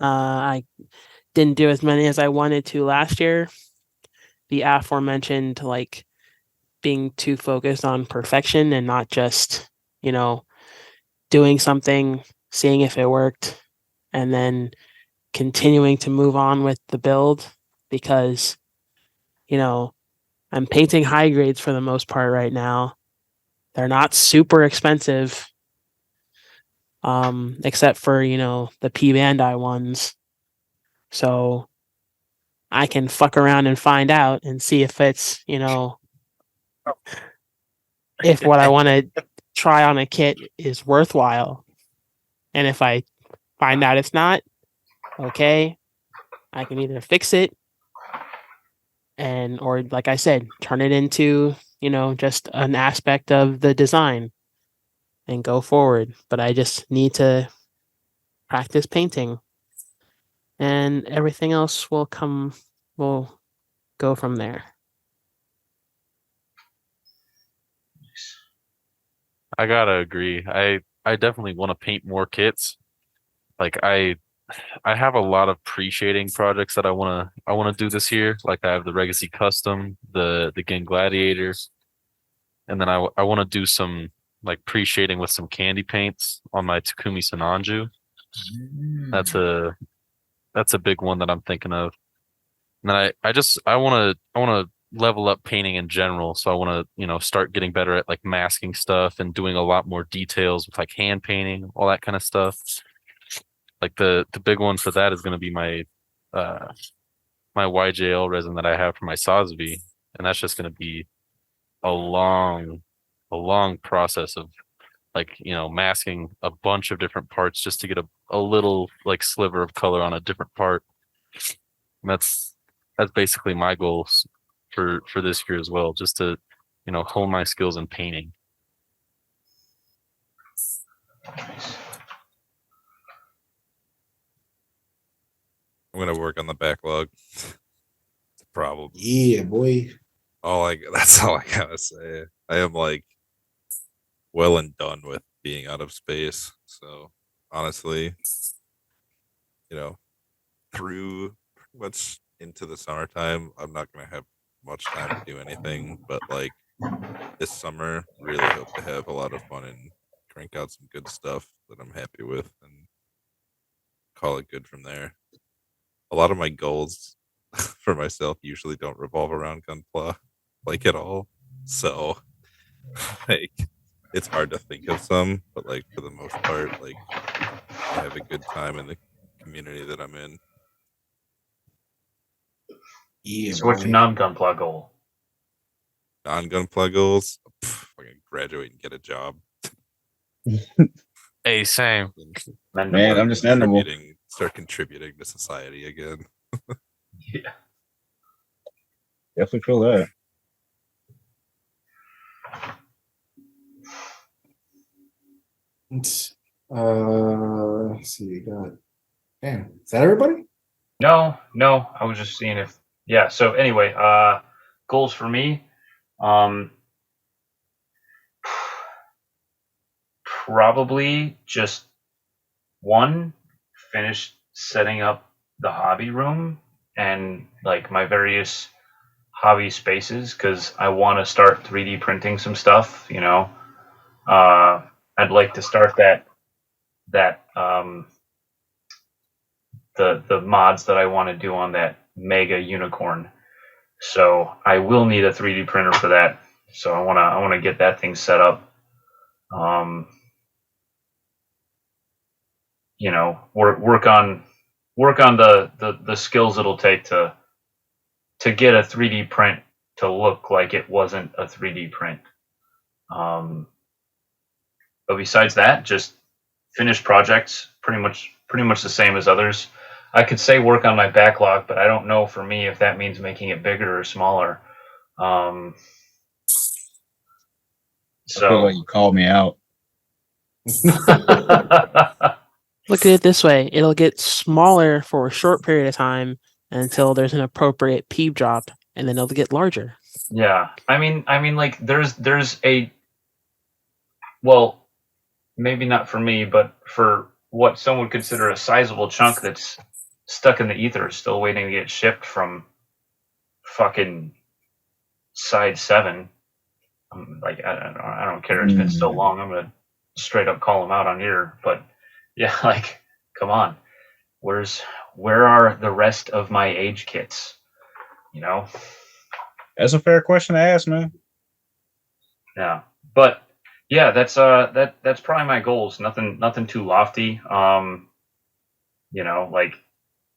Speaker 5: I didn't do as many as I wanted to last year. The aforementioned, like, being too focused on perfection and not just, doing something, seeing if it worked, and then continuing to move on with the build because, I'm painting high grades for the most part right now. They're not super expensive, except for, the P Bandai ones. So I can fuck around and find out and see if it's, if what I want to try on a kit is worthwhile. And if I find out it's not, okay, I can either fix it or like I said, turn it into, just an aspect of the design and go forward. But I just need to practice painting and everything else will go from there.
Speaker 1: I gotta agree. I definitely want to paint more kits. Like I have a lot of pre-shading projects that I wanna do this year. Like I have the Legacy Custom, the Gin Gladiators, and then I want to do some like pre-shading with some candy paints on my Takumi Sananju. That's a big one that I'm thinking of. And then I want to level up painting in general. So I want to start getting better at like masking stuff and doing a lot more details with like hand painting, all that kind of stuff. Like the big one for that is going to be uh my YJL resin that I have for my Sosby, and that's just going to be a long a long process of like masking a bunch of different parts just to get a little like sliver of color on a different part. And that's basically my goals for this year as well, just to hone my skills in painting.
Speaker 3: I'm gonna work on the backlog. It's a problem.
Speaker 2: Yeah, boy.
Speaker 3: That's all I gotta say. I am like well and done with being out of space. So honestly, through pretty much into the summertime, I'm not gonna have much time to do anything. But like this summer, really hope to have a lot of fun and crank out some good stuff that I'm happy with and call it good from there. A lot of my goals for myself usually don't revolve around Gunpla like at all. So like it's hard to think of some, but like for the most part, like I have a good time in the community that I'm in.
Speaker 2: Yeah,
Speaker 4: So what's your
Speaker 2: boy.
Speaker 4: non-gunpla goal?
Speaker 3: Non-Gunpla goals, fucking graduate and get a job.
Speaker 1: Hey, same.
Speaker 6: Man, understandable.
Speaker 3: Start contributing to society again.
Speaker 4: Yeah.
Speaker 6: Definitely feel that.
Speaker 2: Let's see, we got. Damn, is that everybody?
Speaker 4: No, I was just seeing if yeah. So anyway, goals for me, probably just one, finish setting up the hobby room and like my various hobby spaces because I want to start 3D printing some stuff. I'd like to start that the mods that I want to do on that mega unicorn. So I will need a 3D printer for that. So I wanna get that thing set up. Work on the skills it'll take to to get a 3D print to look like it wasn't a 3D print. But besides that, just finished projects, pretty much the same as others. I could say work on my backlog, but I don't know for me if that means making it bigger or smaller.
Speaker 6: I feel
Speaker 4: So
Speaker 6: like you called me out.
Speaker 5: Look at it this way: it'll get smaller for a short period of time until there's an appropriate peep drop, and then it'll get larger.
Speaker 4: yeah, I mean, like there's a, well, maybe not for me, but for what some would consider a sizable chunk that's stuck in the ether, still waiting to get shipped from fucking side 7. Like I don't care. It's been so long. I'm gonna straight up call them out on here. But yeah, like, come on, where are the rest of my age kits? You know?
Speaker 6: That's a fair question to ask, man.
Speaker 4: Yeah, but yeah, that's probably my goals. Nothing too lofty. You know, like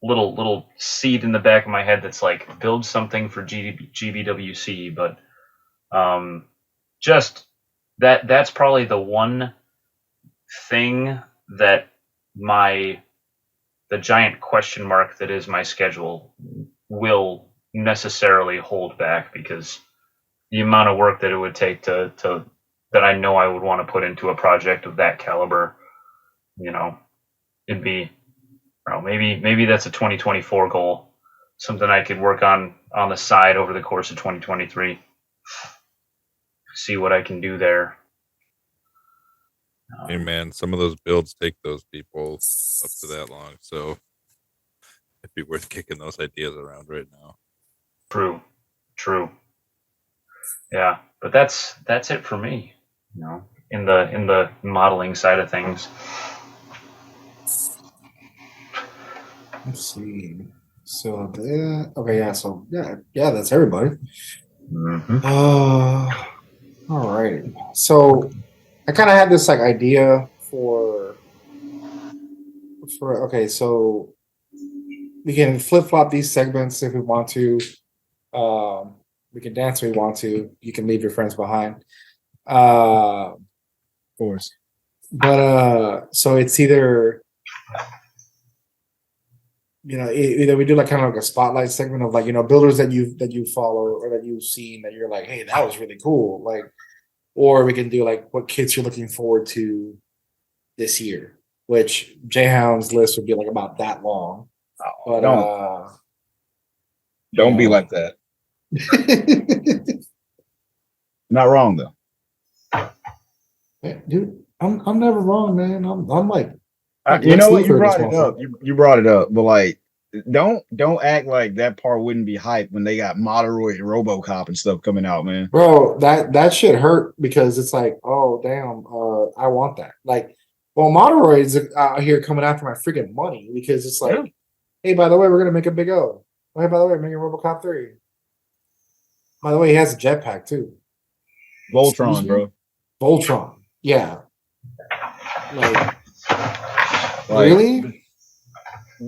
Speaker 4: little seed in the back of my head that's like build something for GBWC, but just that's probably the one thing that the giant question mark that is my schedule will necessarily hold back, because the amount of work that it would take to that I know I would want to put into a project of that caliber, you know, it'd be, well, maybe that's a 2024 goal, something I could work on the side over the course of 2023. See what I can do there.
Speaker 3: Hey man, some of those builds take those people up to that long, so it'd be worth kicking those ideas around right now.
Speaker 4: True. Yeah, but that's it for me. You know, in the modeling side of things.
Speaker 2: Let's see. So okay, yeah. So yeah, that's everybody.
Speaker 4: Mm-hmm.
Speaker 2: All right. So I kind of had this like idea for okay. So we can flip flop these segments if we want to. We can dance if we want to. You can leave your friends behind.
Speaker 6: Of course.
Speaker 2: But so it's either, you know, either we do like kind of like a spotlight segment of like, you know, builders that you follow or that you've seen that you're like, hey, that was really cool, like, or we can do like what kits you're looking forward to this year, which Jayhound's list would be like about that long. But
Speaker 6: don't be like that. Not wrong though.
Speaker 2: Dude, I'm never wrong, man. I'm like,
Speaker 6: You know what? You
Speaker 2: Luthor,
Speaker 6: brought it up. You brought it up, but like, don't act like that part wouldn't be hype when they got Moderoid, RoboCop, and stuff coming out, man.
Speaker 2: bro, that shit hurt because it's like, oh damn, I want that. Like, well, Moderoid's out here coming after my freaking money because it's like,
Speaker 6: Yeah.
Speaker 2: hey, by the way, we're gonna make a big O. Oh, hey, by the way, we're making RoboCop 3. By the way, he has a jetpack too.
Speaker 6: Voltron, bro.
Speaker 2: Voltron, yeah. Like
Speaker 6: Like,
Speaker 2: really?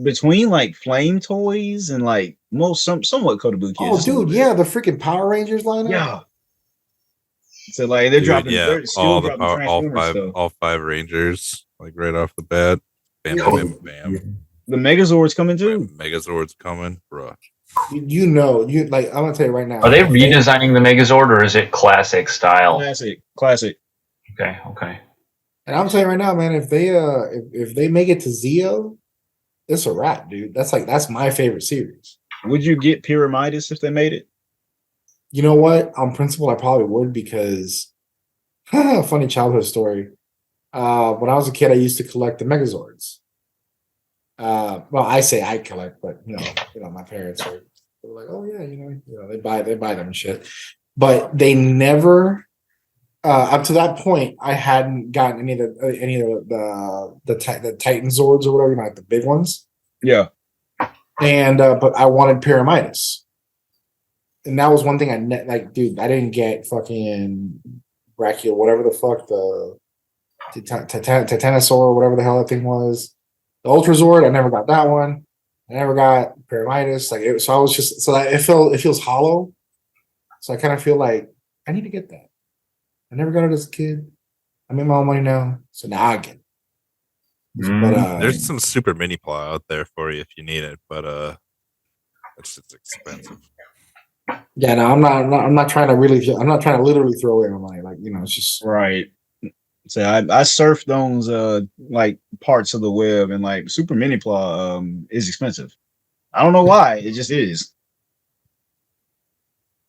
Speaker 6: between like flame toys and like somewhat Kotobuki.
Speaker 2: Oh, dude, yeah, the freaking Power Rangers lineup.
Speaker 6: Yeah. So like they're
Speaker 3: Dude,
Speaker 6: dropping,
Speaker 3: yeah,
Speaker 6: they're still
Speaker 3: all the
Speaker 6: dropping
Speaker 3: power,
Speaker 6: Transformers stuff.
Speaker 3: all five Rangers, like right off the bat. Bam,
Speaker 2: Yo.
Speaker 3: bam, bam, bam.
Speaker 6: The Megazord's coming too.
Speaker 3: Megazord's coming, bro.
Speaker 2: You know, you like. I'm gonna tell you right now.
Speaker 4: Are they redesigning the Megazord, or is it classic style?
Speaker 6: Classic.
Speaker 4: Okay.
Speaker 2: And I'm telling you right now, man, if they make it to Zeo, it's a wrap, dude. That's my favorite series.
Speaker 6: Would you get Pyramidas if they made it?
Speaker 2: You know what? On principle, I probably would because funny childhood story. When I was a kid, I used to collect the Megazords. Well, I say I collect, but you know, my parents were like, oh yeah, you know, they buy them and shit. But they never. Up to that point, I hadn't gotten any of the Titan Zords or whatever, like the big ones.
Speaker 6: Yeah.
Speaker 2: And but I wanted Pyramidas, and that was one thing like, dude. I didn't get fucking Brachio, whatever the fuck the Titanosaur or whatever the hell that thing was. The Ultra Zord, I never got that one. I never got pyramitis. So I was just so that it feels hollow. So I kind of feel like I need to get that. I never got it as a kid. I made my own money now, so now I get it. But
Speaker 3: There's some super mini plow out there for you if you need it, but it's just expensive.
Speaker 2: yeah, no, I'm not trying to I'm not trying to literally throw away my money. Like, it's just
Speaker 6: Right. So I surfed those like parts of the web, and like super mini plow is expensive. I don't know why. It just is.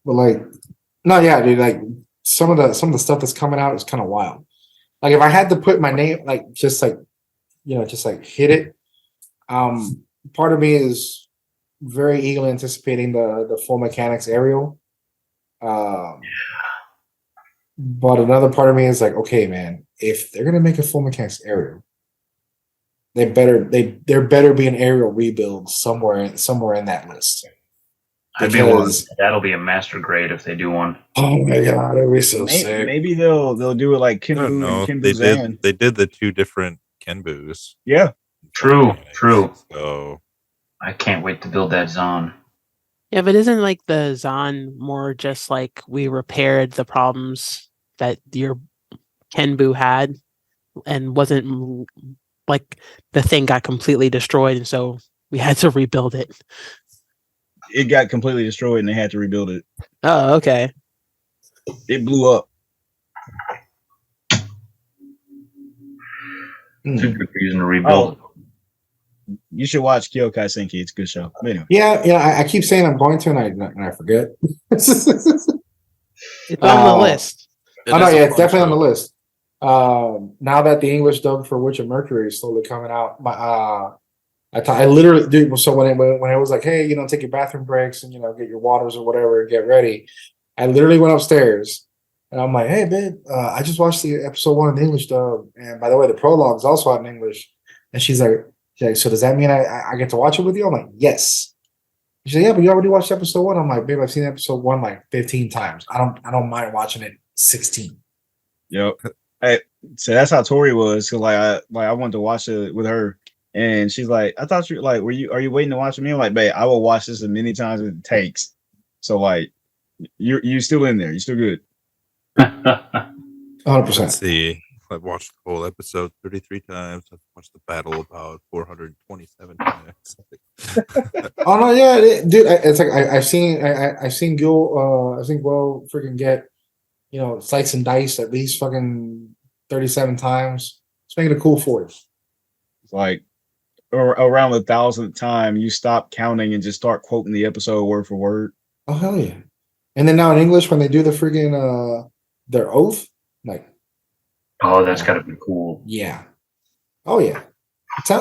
Speaker 2: but like no, yeah, dude, like some of the stuff that's coming out is kind of wild. Like if I had to put my name just like hit it, part of me is very eagerly anticipating the full mechanics aerial. But another part of me is like, okay, man, if they're gonna make a full mechanics aerial, there better be an aerial rebuild somewhere in that list.
Speaker 4: I'd be willing.
Speaker 2: Because
Speaker 4: That'll be a master grade if they do one.
Speaker 2: oh my god, it'd be so sick.
Speaker 6: Maybe they'll do it like
Speaker 3: I don't
Speaker 6: Kenbu
Speaker 3: know.
Speaker 6: and
Speaker 3: They
Speaker 6: Kenbu Zan.
Speaker 3: did the 2 different Kenbus.
Speaker 6: Yeah.
Speaker 4: True.
Speaker 3: So
Speaker 4: I can't wait to build that Zon.
Speaker 5: Yeah, but isn't like the Zon more just like we repaired the problems that your Kenbu had, and wasn't like the thing got completely destroyed, and so we had to rebuild it.
Speaker 6: It got completely destroyed and they had to rebuild it.
Speaker 5: Oh, okay.
Speaker 6: It blew up.
Speaker 4: Too good reason to rebuild.
Speaker 6: You should watch Kyokai Senki. It's a good show. But anyway.
Speaker 2: Yeah, I keep saying I'm going to, and I forget.
Speaker 5: It's on the list.
Speaker 2: Oh no, yeah, it's definitely on the list. Now that the English dub for Witch of Mercury is slowly coming out, I literally, dude. So when it was like, hey, take your bathroom breaks and get your waters or whatever, and get ready. I literally went upstairs and I'm like, hey, babe, I just watched the episode 1 in the English dub, and by the way, the prologue is also out in English. And she's like, so does that mean I get to watch it with you? I'm like, yes. She said, yeah, but you already watched episode 1. I'm like, babe, I've seen episode 1 like 15 times. I don't mind watching it 16.
Speaker 6: Yep. Hey, so that's how Tori was. So I wanted to watch it with her, and she's like, I thought you like, are you waiting to watch me? I'm like, babe, I will watch this as many times as it takes. So like, you're still in there. You're still good.
Speaker 2: 100%.
Speaker 3: let's see. I've watched the whole episode 33 times. I've watched the battle about 427 times.
Speaker 2: Oh no, yeah, dude. It's like I've seen Gil. I've seen Gil freaking get slice and dice at least fucking 37 times. It's making it cool for us.
Speaker 6: It's like around the 1,000th time, you stop counting and just start quoting the episode word for word.
Speaker 2: Oh hell yeah! And then now in English, when they do the freaking their oath, like,
Speaker 4: Oh, that's gotta be cool.
Speaker 2: yeah, oh yeah.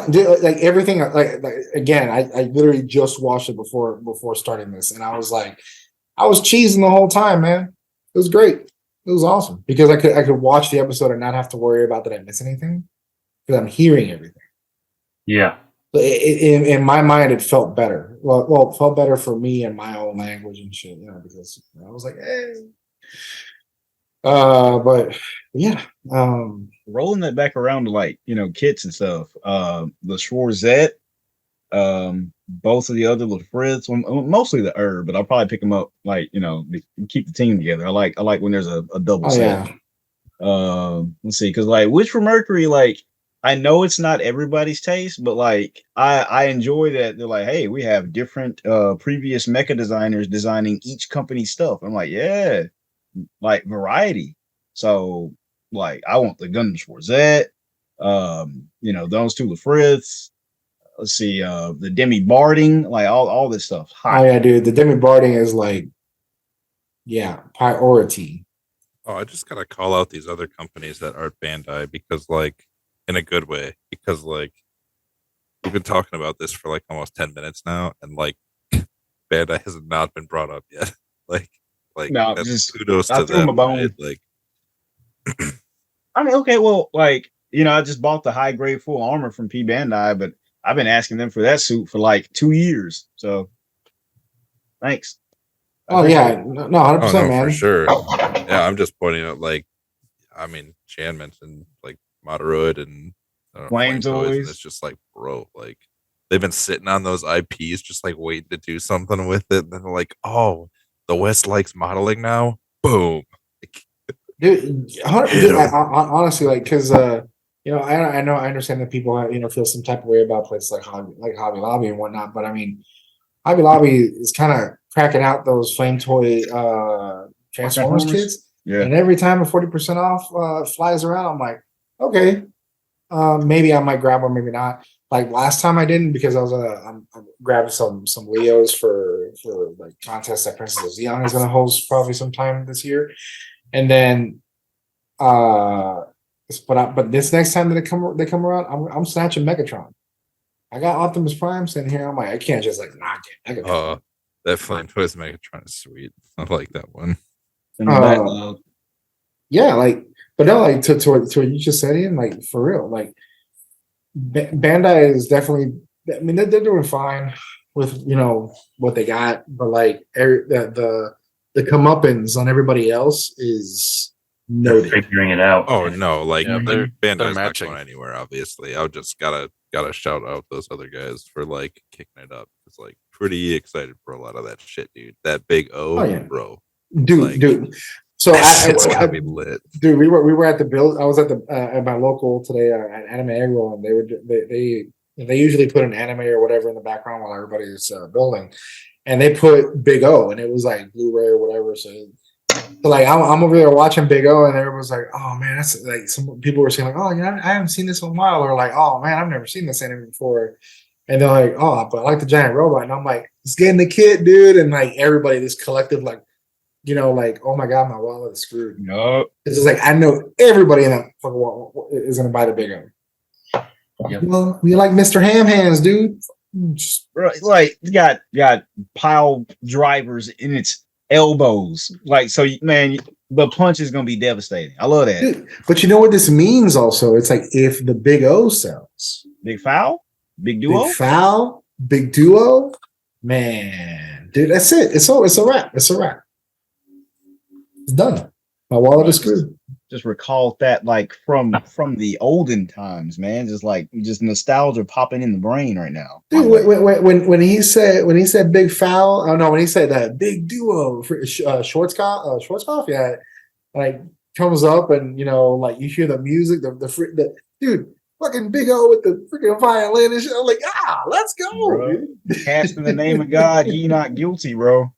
Speaker 2: Dude, like everything, like again, I literally just watched it before starting this, and I was cheesing the whole time, man. It was great. It was awesome because I could watch the episode and not have to worry about that I miss anything because I'm hearing everything.
Speaker 4: Yeah.
Speaker 2: But in my mind, it felt better. Well, it felt better for me in my own language and shit, because I was like, hey. But yeah,
Speaker 6: Rolling that back around to like kits and stuff. The Schwarzette, both of the other little Fritz, mostly the herb, but I'll probably pick them up like keep the team together. I like when there's a double set.
Speaker 2: Yeah.
Speaker 6: Let's see, because like Witch for Mercury, like I know it's not everybody's taste, but like I enjoy that they're like, hey, we have different previous mecha designers designing each company's stuff. I'm like, yeah, like variety. So like I want the Gundam Schwarzette, those two Lafriths. Let's see, the Demi Barding, like all this stuff.
Speaker 2: Oh yeah, dude, the Demi Barding is like, yeah, priority.
Speaker 3: Oh, I just gotta call out these other companies that aren't Bandai because, like, in a good way, because like we've been talking about this for like almost 10 minutes now, and like Bandai has not been brought up yet. like
Speaker 6: no,
Speaker 3: that's
Speaker 6: just
Speaker 3: kudos
Speaker 6: I
Speaker 3: to
Speaker 6: threw him a
Speaker 3: them.
Speaker 6: bone.
Speaker 3: Right? Like,
Speaker 6: I mean, okay, well, like I just bought the high grade full armor from P Bandai, but I've been asking them for that suit for like 2 years. So thanks.
Speaker 2: Oh yeah, no, 100%, man.
Speaker 3: for sure. Yeah, I'm just pointing out, like, I mean, Chan mentioned like Moderoid and
Speaker 6: Flame
Speaker 3: Toys, and
Speaker 6: Toys.
Speaker 3: it's just like, bro, like they've been sitting on those IPs, just like waiting to do something with it. And then they're like, oh, the West likes modeling now. Boom.
Speaker 2: Dude,
Speaker 3: Hit 'em.
Speaker 2: honestly, like, because you know, I know I understand that people feel some type of way about places like Hobby Lobby and whatnot, but I mean, Hobby Lobby is kind of cracking out those flame toy Transformers kits,
Speaker 6: Yeah.
Speaker 2: and every time a 40% off flies around, I'm like, okay, maybe I might grab one, maybe not. Like last time I didn't because I was I'm grabbing some Leos for like contests that Princess of Xeon is going to host probably sometime this year. And then, but this next time that they come around, I'm snatching Megatron. I got Optimus Prime sitting here. I'm like, I can't just like not get Megatron.
Speaker 3: That Flame Toys Megatron is sweet. I like that one.
Speaker 6: In the backlog.
Speaker 2: Yeah, like, but no, like to what you just said, Ian, like for real, like Bandai is definitely. I mean, they're doing fine with what they got, but like the comeuppance on everybody else is noted.
Speaker 4: Figuring it out.
Speaker 3: Oh no, like
Speaker 1: Yeah, they're
Speaker 3: Bandai's not
Speaker 1: matching.
Speaker 3: going anywhere. Obviously, I just gotta shout out those other guys for like kicking it up. It's like pretty excited for a lot of that shit, dude. That big
Speaker 2: Oh, yeah.
Speaker 3: bro,
Speaker 2: dude. So
Speaker 3: it's gonna be lit.
Speaker 2: Dude, we were at the build. I was at the at my local today at Anime Egg Roll, and they usually put an anime or whatever in the background while everybody's building, and they put Big O, and it was like Blu-ray or whatever. So like I'm over there watching Big O, and everyone's like, "Oh man, that's like." Some people were saying like, "Oh, I haven't seen this in a while," or like, "Oh man, I've never seen this anime before," and they're like, "Oh, but I like the giant robot," and I'm like, "It's getting the kid, dude," and like everybody, this collective like. Like, oh my god, my wallet is screwed.
Speaker 6: No.
Speaker 2: It's just like I know everybody in that fucking wallet is gonna buy the Big O.
Speaker 6: Yep.
Speaker 2: Well, we like Mr. Ham Hands, dude.
Speaker 6: Right, like you got pile drivers in its elbows. Like so, man, the punch is gonna be devastating. I love that.
Speaker 2: Dude, but you know what this means also? It's like if the Big O sells,
Speaker 6: Big foul, big duo.
Speaker 2: Big Foul, Big Duo, man, dude, that's it. It's a wrap. It's a wrap. It's done. My wallet is screwed.
Speaker 6: Just recall that like from the olden times, man. Just nostalgia popping in the brain right now.
Speaker 2: Dude, when he said Big Foul, oh no, when he said that Big Duo, Schwarzkopf, yeah, like comes up and like you hear the music, the dude, fucking Big O with the freaking violin and shit. I'm like, let's go,
Speaker 6: Bro.
Speaker 2: dude.
Speaker 6: Cast in the name of God, ye not guilty, bro.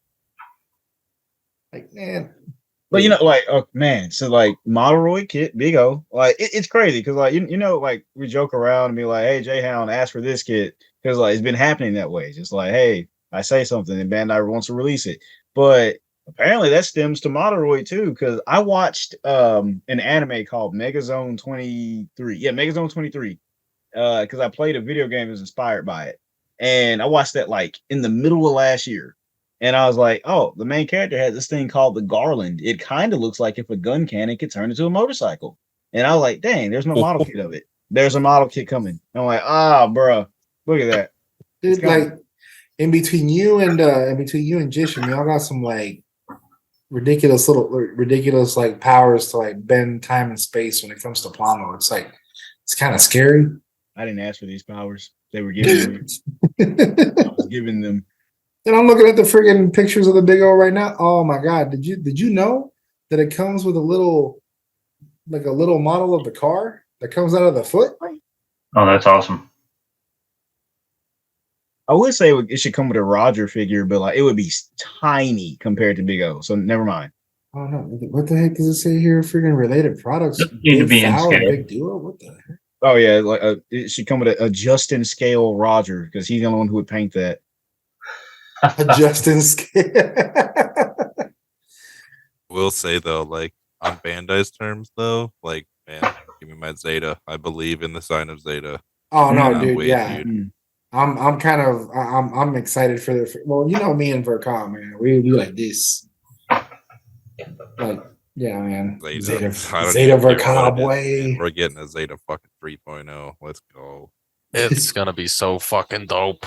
Speaker 2: Like, man.
Speaker 6: But like, oh man, so like Moderoid kit, Big O, like it's crazy because like like we joke around and be like, hey, J-Hound, ask for this kit because like it's been happening that way. Just like, hey, I say something and Bandai wants to release it, but apparently that stems to Moderoid too because I watched an anime called Megazone 23. Yeah, Megazone 23. Because I played a video game that was inspired by it, and I watched that like in the middle of last year. And I was like, oh, the main character has this thing called the Garland. It kind of looks like if a gun cannon could turn into a motorcycle. And I was like, dang, there's no model kit of it. There's a model kit coming. And I'm like, bro, look at that.
Speaker 2: Dude, like in between you and Jisham, y'all got some like ridiculous like powers to like bend time and space when it comes to Plamo. It's like it's kind of scary.
Speaker 6: I didn't ask for these powers. They were giving me. I was giving them.
Speaker 2: And I'm looking at the friggin' pictures of the Big O right now. Oh my god! Did you know that it comes with a little model of the car that comes out of the foot?
Speaker 4: Oh, that's awesome.
Speaker 6: I would say it should come with a Roger figure, but like it would be tiny compared to Big O. So never mind.
Speaker 2: Oh no! What the heck does it say here? Friggin' related products.
Speaker 4: Need to be in
Speaker 2: Foul,
Speaker 4: scale.
Speaker 2: Big Duo. What the heck?
Speaker 6: Oh yeah, like it should come with a Justin scale Roger because he's the only one who would paint that.
Speaker 2: A Justin scale.
Speaker 3: Will say though, like on Bandai's terms though, like man, give me my Zeta. I believe in the sign of Zeta.
Speaker 2: Oh no,
Speaker 3: Cannot
Speaker 2: dude!
Speaker 3: wait,
Speaker 2: Yeah,
Speaker 3: dude.
Speaker 2: I'm excited for the. Well, me and Vercom, man, we like this. Like, yeah, man. Zeta Vercom, boy.
Speaker 3: We're getting a Zeta fucking 3.0. Let's go.
Speaker 1: It's gonna be so fucking dope.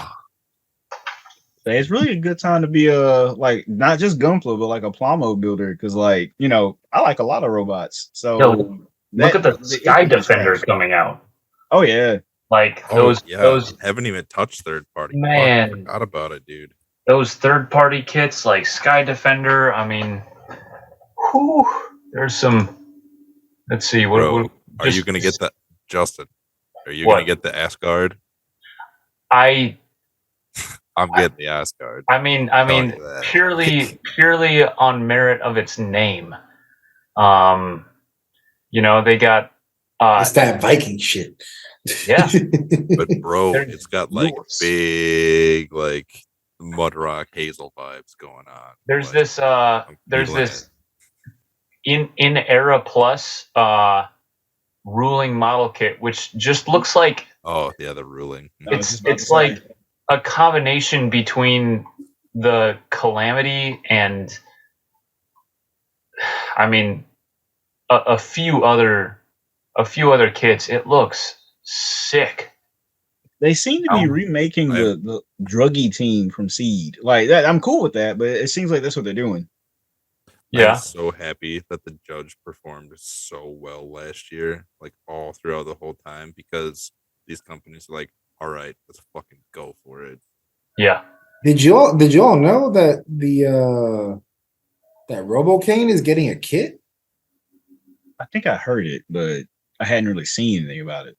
Speaker 6: It's really a good time to be like not just Gunpla, but like a Plamo builder because like I like a lot of robots. So
Speaker 4: Look at the Sky Defender coming out.
Speaker 6: Oh yeah,
Speaker 4: Like
Speaker 3: Oh yeah,
Speaker 4: those
Speaker 3: haven't even touched third party. Fuck, I
Speaker 4: man,
Speaker 3: forgot about it, dude.
Speaker 4: those third party kits like Sky Defender. I mean, whew, there's some. Let's see. What
Speaker 3: Bro, are you gonna get the Justin? Are you gonna
Speaker 4: what
Speaker 3: get the Asgard?
Speaker 4: I
Speaker 3: I'm getting the Asgard.
Speaker 4: I
Speaker 3: Telling
Speaker 4: mean,
Speaker 3: you that.
Speaker 4: purely on merit of its name. Um, they got
Speaker 2: It's that Viking shit.
Speaker 4: Yeah.
Speaker 3: But bro,
Speaker 4: They're
Speaker 3: it's got like
Speaker 4: yours.
Speaker 3: big like Mudrock Hazel vibes going on.
Speaker 4: There's
Speaker 3: Like,
Speaker 4: this
Speaker 3: I'm
Speaker 4: there's
Speaker 3: feeling
Speaker 4: this in Era Plus ruling model kit, which just looks like
Speaker 3: Oh yeah, the ruling.
Speaker 6: I was just about to
Speaker 4: it's
Speaker 6: say.
Speaker 4: like a combination between the Calamity and I mean a few other kits. It looks sick.
Speaker 6: They seem to be
Speaker 4: Um,
Speaker 6: remaking
Speaker 3: I-
Speaker 6: the druggy team from Seed. Like that, I'm cool with that, but it seems like that's what they're doing.
Speaker 3: I'm
Speaker 4: Yeah.
Speaker 3: so happy that the judge performed so well last year, like all throughout the whole time, because these companies are like, all right, let's fucking go for it.
Speaker 4: Yeah.
Speaker 2: Did you all know that that RoboCane is getting a kit?
Speaker 6: I think I heard it, but I hadn't really seen anything about it.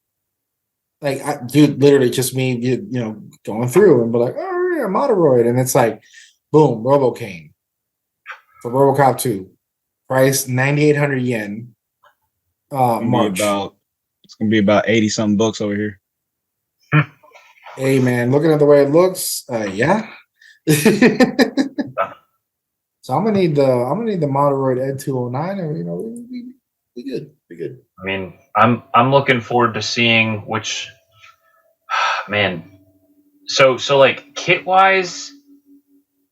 Speaker 2: Like, dude, literally just me, going through and be like, oh yeah, Moderoid, and it's like, boom, RoboCane for RoboCop 2, price 9,800 yen. March.
Speaker 6: It's gonna be about 80 something bucks over here.
Speaker 2: Hey man, looking at the way it looks, yeah. So I'm gonna need the Moderoid Ed 209, and we good, we good.
Speaker 4: I mean, I'm looking forward to seeing which man. So like kit wise,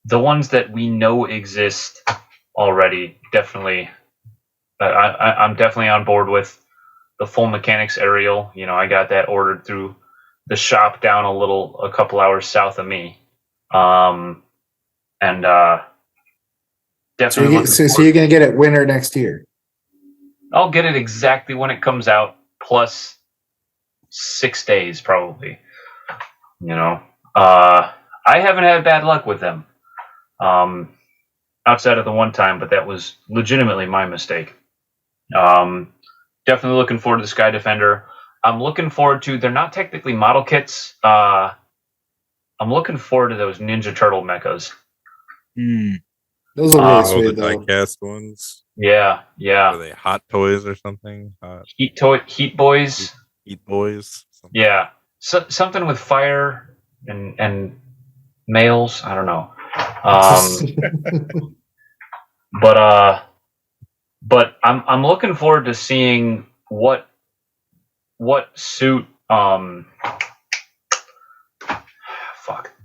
Speaker 4: the ones that we know exist already definitely. I'm definitely on board with the full mechanics aerial. I got that ordered through the shop down a couple hours south of me. And definitely looking
Speaker 2: So
Speaker 4: forward.
Speaker 2: you're gonna get it winter next year.
Speaker 4: I'll get it exactly when it comes out, plus 6 days probably. I haven't had bad luck with them, outside of the one time, but that was legitimately my mistake. Definitely looking forward to the Sky Defender. I'm looking forward to. They're not technically model kits. I'm looking forward to those Ninja Turtle mechas.
Speaker 2: Those are really
Speaker 3: Oh,
Speaker 2: sweet
Speaker 3: the
Speaker 2: though.
Speaker 3: diecast ones.
Speaker 4: Yeah.
Speaker 3: Are they Hot Toys or something?
Speaker 4: Heat Boys.
Speaker 3: Heat Boys. Something.
Speaker 4: Yeah, something with fire and males. I don't know. But I'm looking forward to seeing what suit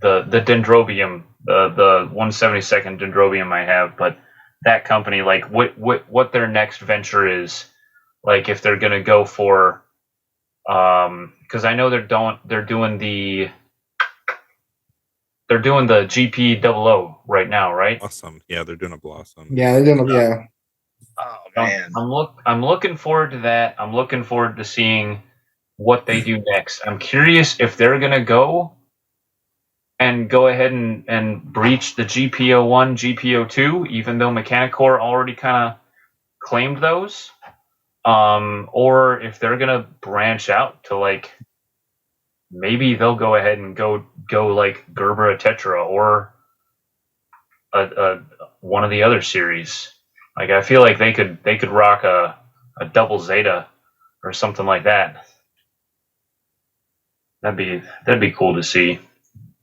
Speaker 4: the Dendrobium, the 172nd Dendrobium I have, but that company, like what their next venture is, like if they're gonna go for because I know they're doing the GP00 right now, right?
Speaker 3: Blossom. Yeah, they're doing a Blossom.
Speaker 2: Yeah, they're gonna yeah.
Speaker 6: Oh man.
Speaker 4: I'm looking forward to that. I'm looking forward to seeing what they do next. I'm curious if they're gonna go ahead and breach the GP01, GP02, even though Mechanicore already kind of claimed those, or if they're gonna branch out to like maybe they'll go ahead and go like Gerber a Tetra or a one of the other series. Like I feel like they could rock a double Zeta or something like that. That'd be cool to see.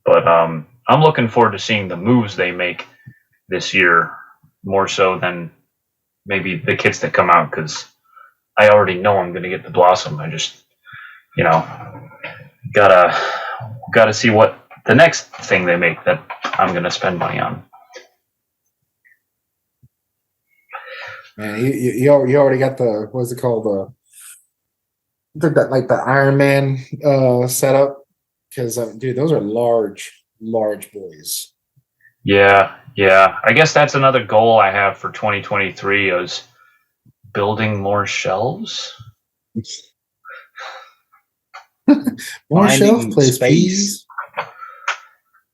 Speaker 4: But I'm looking forward to seeing the moves they make this year more so than maybe the kits that come out, because I already know I'm going to get the Blossom. I just gotta see what the next thing they make that I'm going to spend money on.
Speaker 2: Man, you already got the what's it called, like the Iron Man setup, because dude, those are large boys.
Speaker 4: Yeah. I guess that's another goal I have for 2023 is building more shelves.
Speaker 2: More shelf
Speaker 6: Finding
Speaker 2: place,
Speaker 6: space.
Speaker 2: please.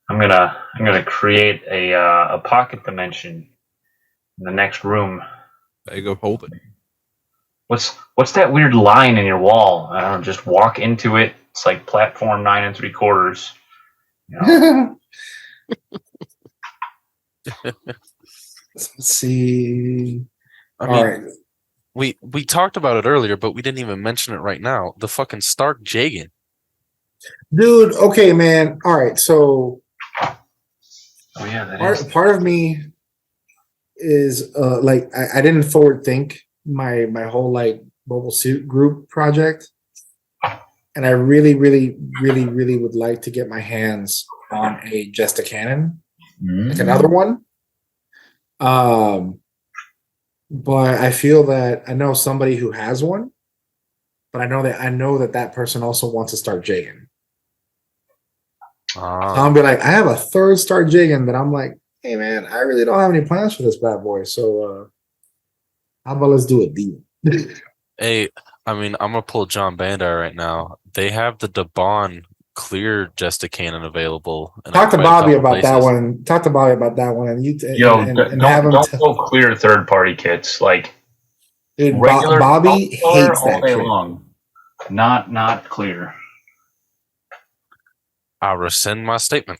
Speaker 4: I'm gonna create a pocket dimension in the next room.
Speaker 3: Bag of holding.
Speaker 4: What's that weird line in your wall? I don't know, just walk into it. It's like platform 9 3/4. You know,
Speaker 2: Let's see.
Speaker 1: I
Speaker 2: All
Speaker 1: mean,
Speaker 2: right.
Speaker 1: we talked about it earlier, but we didn't even mention it right now. The fucking Stark Jagan.
Speaker 2: Dude, okay, man. All right, so
Speaker 4: oh yeah, that is.
Speaker 2: part of me is like I didn't forward think my whole like mobile suit group project, and I really, really, really, really would like to get my hands on a Jesta Cannon, like another one. But I feel that I know somebody who has one, but I know that person also wants to start jigging. So I'll be like, I have a third start jigging that I'm like, hey man, I really don't have any plans for this bad boy. So how about let's do a deal?
Speaker 1: Hey, I mean, I'm gonna pull John Bandai right now. They have the Debon clear Jesta Cannon available.
Speaker 2: Talk to Bobby about that one. Talk to Bobby about that one, and you
Speaker 4: Yo,
Speaker 2: and have him.
Speaker 4: Don't go clear third party kits like
Speaker 2: Dude,
Speaker 4: regular
Speaker 2: Bobby hates
Speaker 4: all
Speaker 2: that
Speaker 4: day
Speaker 2: kit.
Speaker 4: long. Not clear.
Speaker 1: I'll rescind my statement.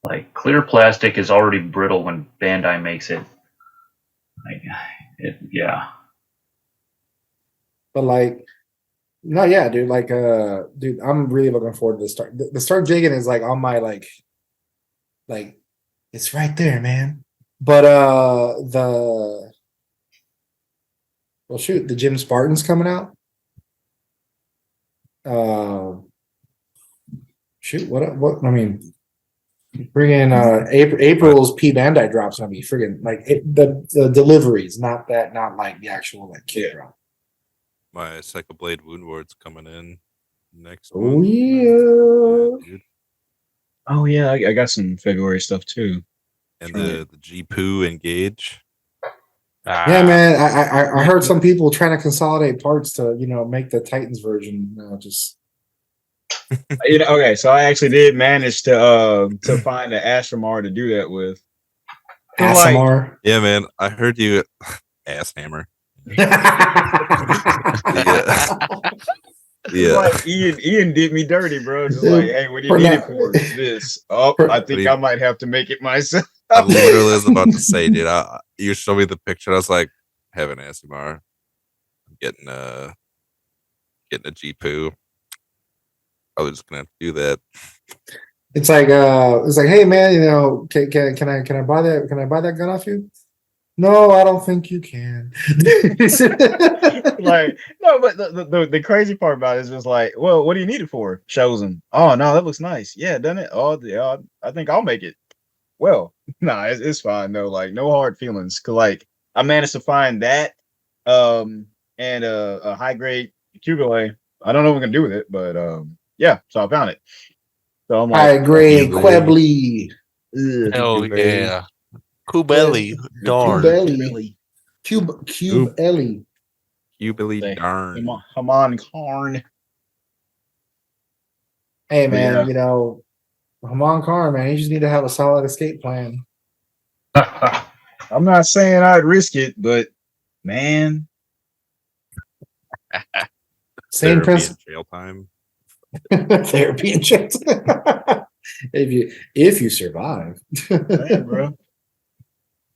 Speaker 4: Like clear plastic is already brittle when Bandai makes it. Like yeah.
Speaker 2: But like, no, yeah, dude. Like, dude, I'm really looking forward to the start. The start jigging is like on my like, it's right there, man. But the well, shoot, the Jim Spartan's coming out. Shoot, what? I mean, friggin' April's P Bandai drops gonna be friggin' like the deliveries, not like the actual like kit drop.
Speaker 3: My Cycle Blade Wound Ward's coming in next
Speaker 2: Oh
Speaker 3: month.
Speaker 2: yeah.
Speaker 3: Dude.
Speaker 6: Oh yeah, I got some February stuff too.
Speaker 3: And the G Poo Engage.
Speaker 2: Yeah, man. I heard some people trying to consolidate parts to make the Titans version. Just
Speaker 6: Okay, so I actually did manage to find an Astramar to do that with.
Speaker 2: Asimar.
Speaker 3: Yeah, man. I heard you ass hammer. Yeah.
Speaker 6: Like Ian did me dirty, bro. Just like, hey, what do you need it for? This. Oh, I think I might have to make it myself.
Speaker 3: I literally was about to say, dude. You showed me the picture. I was like, have an Asimar. I'm getting a G Poo. I was just gonna have to do that.
Speaker 2: It's like hey man, can I buy that? Can I buy that gun off you? No, I don't think you can.
Speaker 6: Like, no, but the crazy part about it is just like, well, what do you need it for? Shows him. Oh no, that looks nice. Yeah, doesn't it? Oh yeah, I think I'll make it. Well, nah, it's fine. No, like no hard feelings. Cause like I managed to find that, and a high grade Cubile. I don't know what we're gonna do with it, but yeah. So I found it. So I'm like,
Speaker 2: high grade Quebly.
Speaker 1: Hell yeah. Kubeli. Darn.
Speaker 2: Cubelli. Cubelli.
Speaker 3: Cubely darn.
Speaker 6: Haman Karn.
Speaker 2: Hey man, Haman Karn, man, you just need to have a solid escape plan.
Speaker 6: I'm not saying I'd risk it, but man,
Speaker 2: same principle.
Speaker 3: Jail time.
Speaker 2: Therapy and shit. if you survive,
Speaker 6: man, bro.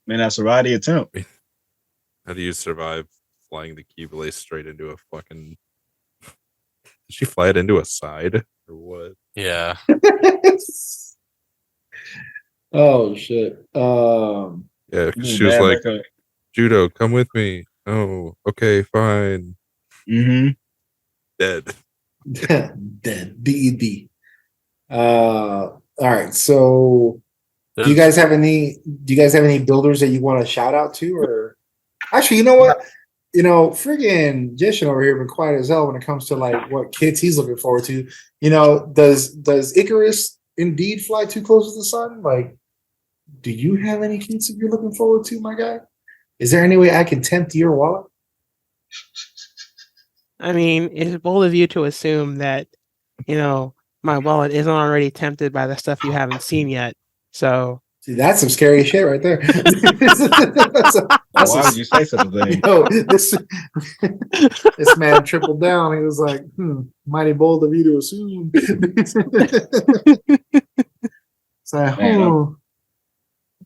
Speaker 6: Man, that's a righty attempt.
Speaker 3: How do you survive flying the Cubile straight into a fucking? Did she fly it into a side or what?
Speaker 1: Yeah.
Speaker 2: Oh shit.
Speaker 3: Yeah, she was like, Judo, come with me. Oh, okay, fine.
Speaker 6: Mm-hmm.
Speaker 3: Dead.
Speaker 2: Dead. DED. All right. So do you guys have any builders that you want to shout out to? Or actually, you know what? Friggin' Jishin over here been quiet as hell when it comes to like what kits he's looking forward to. Does Icarus indeed fly too close to the sun? Like, do you have any kits that you're looking forward to, my guy? Is there any way I can tempt your wallet?
Speaker 5: I mean, it's bold of you to assume that, my wallet isn't already tempted by the stuff you haven't seen yet. So,
Speaker 2: See, that's some scary shit right there. that's
Speaker 6: Why would you say such a thing?
Speaker 2: This man tripled down. He was like, mighty bold of you to assume. So,
Speaker 6: Man,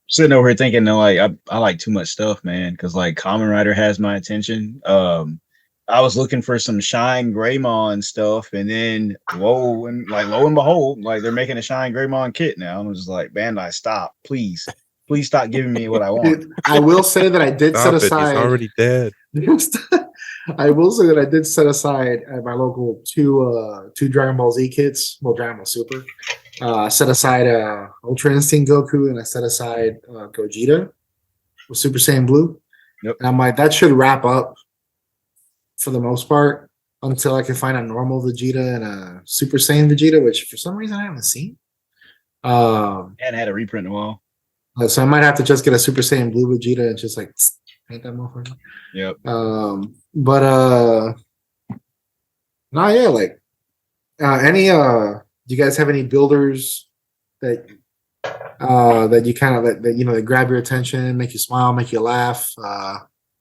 Speaker 6: sitting over here thinking that like I like too much stuff, man, because like Common Rider has my attention. I was looking for some Shine Greymon stuff, and then lo and behold, like they're making a Shine Greymon kit now. And I was just like, Bandai, stop, please stop giving me what I want.
Speaker 2: Dude, I will say that I did set
Speaker 3: Stop it. He's
Speaker 2: aside.
Speaker 3: already dead.
Speaker 2: I will say that I did set aside at my local two Dragon Ball Z kits, well, Dragon Ball Super. I set aside Ultra Instinct Goku, and I set aside Gogeta with Super Saiyan Blue.
Speaker 6: Yep.
Speaker 2: And I'm like, that should wrap up for the most part until I can find a normal Vegeta and a Super Saiyan Vegeta, which for some reason I haven't seen.
Speaker 6: And had a reprint in a while.
Speaker 2: So I might have to just get a Super Saiyan Blue Vegeta and just like paint that motherfucker.
Speaker 6: Yep.
Speaker 2: But no, yeah, like any do you guys have any builders that you kind of that grab your attention, make you smile, make you laugh,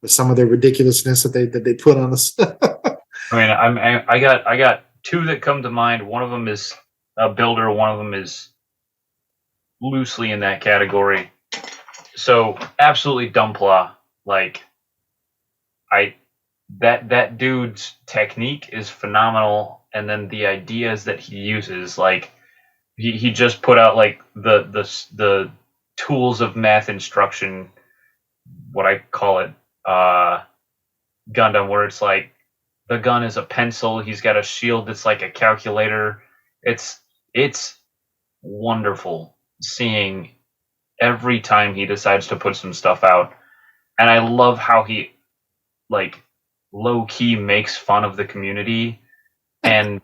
Speaker 2: with some of the ridiculousness that they put on us?
Speaker 4: I mean, I got two that come to mind. One of them is a builder. One of them is loosely in that category. So absolutely Dumpla. Like that dude's technique is phenomenal, and then the ideas that he uses, like he just put out like the tools of math instruction, what I call it, Gundam, where it's like the gun is a pencil, he's got a shield that's like a calculator. It's wonderful seeing every time he decides to put some stuff out. And I love how he like low key makes fun of the community and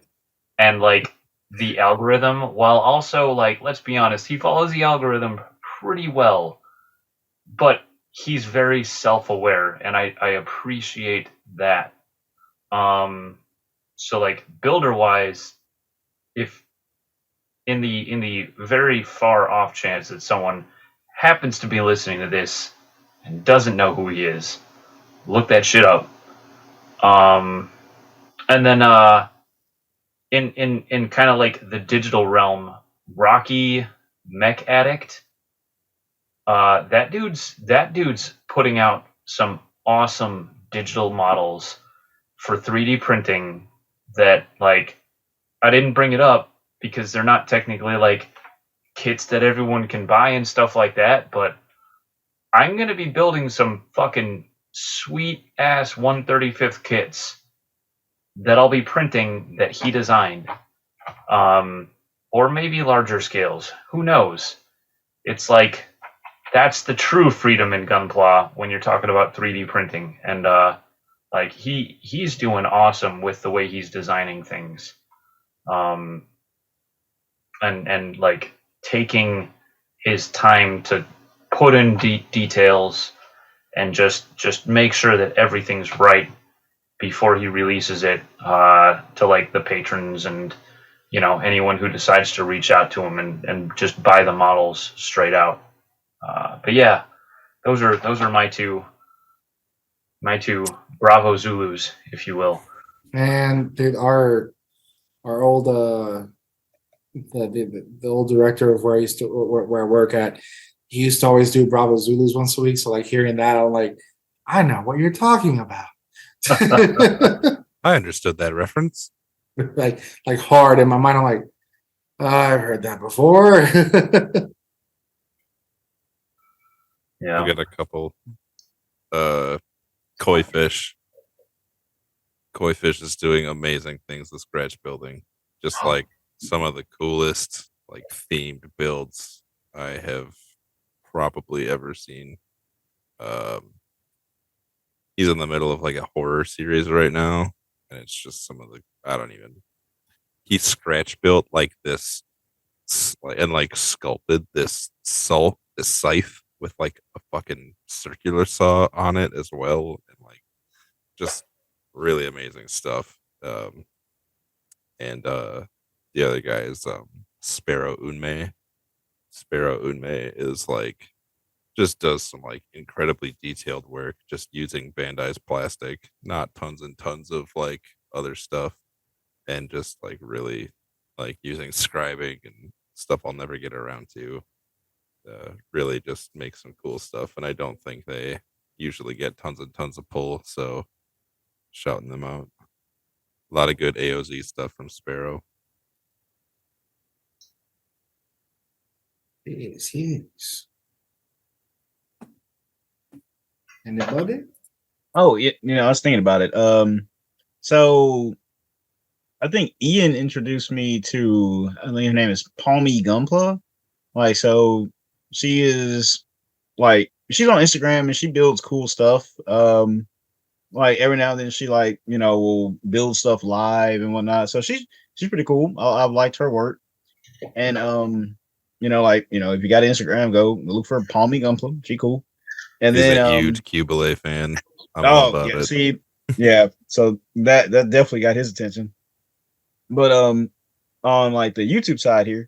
Speaker 4: like the algorithm, while also, like, let's be honest, he follows the algorithm pretty well, but he's very self-aware, and I appreciate that. So like builder wise, if in the very far off chance that someone happens to be listening to this and doesn't know who he is, look that shit up. And then in kind of like the digital realm, Rocky Mech Addict, that dude's putting out some awesome digital models for 3D printing that, like, I didn't bring it up because they're not technically like kits that everyone can buy and stuff like that, but I'm going to be building some fucking sweet ass 1/35th kits that I'll be printing that he designed. Or maybe larger scales. Who knows? It's like, that's the true freedom in Gunpla when you're talking about 3D printing. And like he's doing awesome with the way he's designing things. And like taking his time to put in details and just make sure that everything's right before he releases it to like the patrons and anyone who decides to reach out to him and just buy the models straight out. But yeah, those are my two Bravo Zulus, if you will.
Speaker 2: And dude, our old the old director of where I used to where I work at, he used to always do Bravo Zulus once a week. So like hearing that, I'm like, I know what you're talking about.
Speaker 3: I understood that reference.
Speaker 2: like hard in my mind. I'm like, I've heard that before.
Speaker 4: Yeah.
Speaker 3: We got a couple koi fish. Koi fish is doing amazing things with scratch building. Just like some of the coolest like themed builds I have probably ever seen. He's in the middle of like a horror series right now, and it's just some of the he scratch built like this and like sculpted this scythe with like a fucking circular saw on it as well, and like just really amazing stuff. And the other guy is Sparrow Unme. Sparrow Unme is like just does some like incredibly detailed work, just using Bandai's plastic, not tons and tons of like other stuff, and just like really like using scribing and stuff I'll never get around to. Really just make some cool stuff, and I don't think they usually get tons and tons of pull, so shouting them out. A lot of good AOZ stuff from Sparrow.
Speaker 2: Yes. Anybody?
Speaker 6: Oh, yeah, I was thinking about it. So I think Ian introduced me to, I think her name is Palmy Gunpla. Like, so she is like, she's on Instagram and she builds cool stuff. Like every now and then she like, will build stuff live and whatnot. So she's pretty cool. I've liked her work. And if you got Instagram, go look for Palmy Gunpla. She cool. And
Speaker 3: He's
Speaker 6: then
Speaker 3: a huge Cubile fan. I'm all about
Speaker 6: yeah,
Speaker 3: it.
Speaker 6: see, yeah. So that definitely got his attention. But on like the YouTube side here,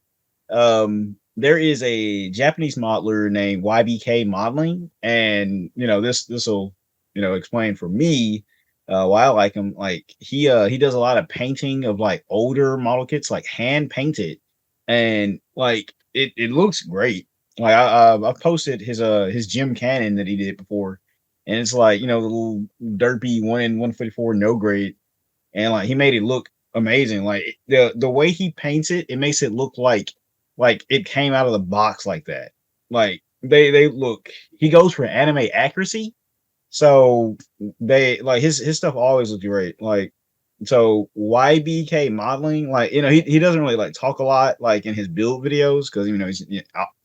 Speaker 6: there is a Japanese modeler named YBK Modeling, and this will explain for me why I like him. Like he does a lot of painting of like older model kits, like hand painted, and like it looks great. Like I posted his Jim Cannon that he did before, and it's like the little derpy 1/154 no grade, and like he made it look amazing. Like the way he paints it, it makes it look like it came out of the box like that. Like they look. He goes for anime accuracy, so they like his stuff always looks great. Like so YBK Modeling, like he doesn't really like talk a lot like in his build videos because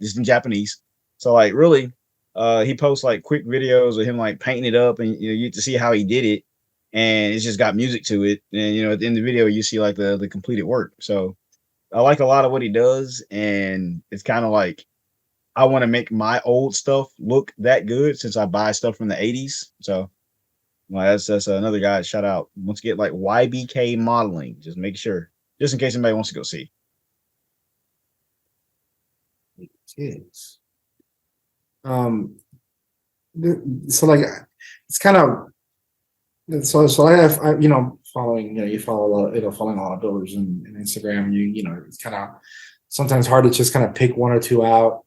Speaker 6: he's in Japanese. So like really, he posts like quick videos of him like painting it up, and you get to see how he did it, and it's just got music to it. And at the end of the video, you see like the completed work. So I like a lot of what he does, and it's kind of like I want to make my old stuff look that good since I buy stuff from the 80s. So well, that's another guy. Shout out. Once you get like YBK Modeling, just make sure, just in case anybody wants to go see.
Speaker 2: Yes. So like it's kind of so I have following you follow a lot following a lot of builders in Instagram. It's kind of sometimes hard to just kind of pick one or two out.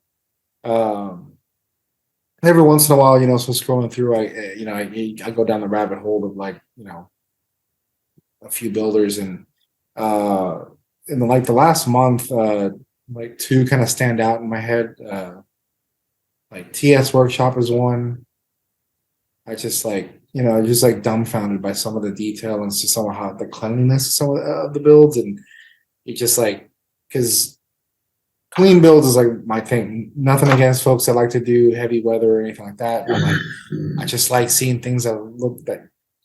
Speaker 2: Every once in a while, so scrolling through, I go down the rabbit hole of like a few builders, and in the last month, like two kind of stand out in my head. Like TS Workshop is one. I just just like dumbfounded by some of the detail and just some of how the cleanliness of some of the builds, and it just like because clean builds is like my thing. Nothing against folks that like to do heavy weather or anything like that, but like I just like seeing things that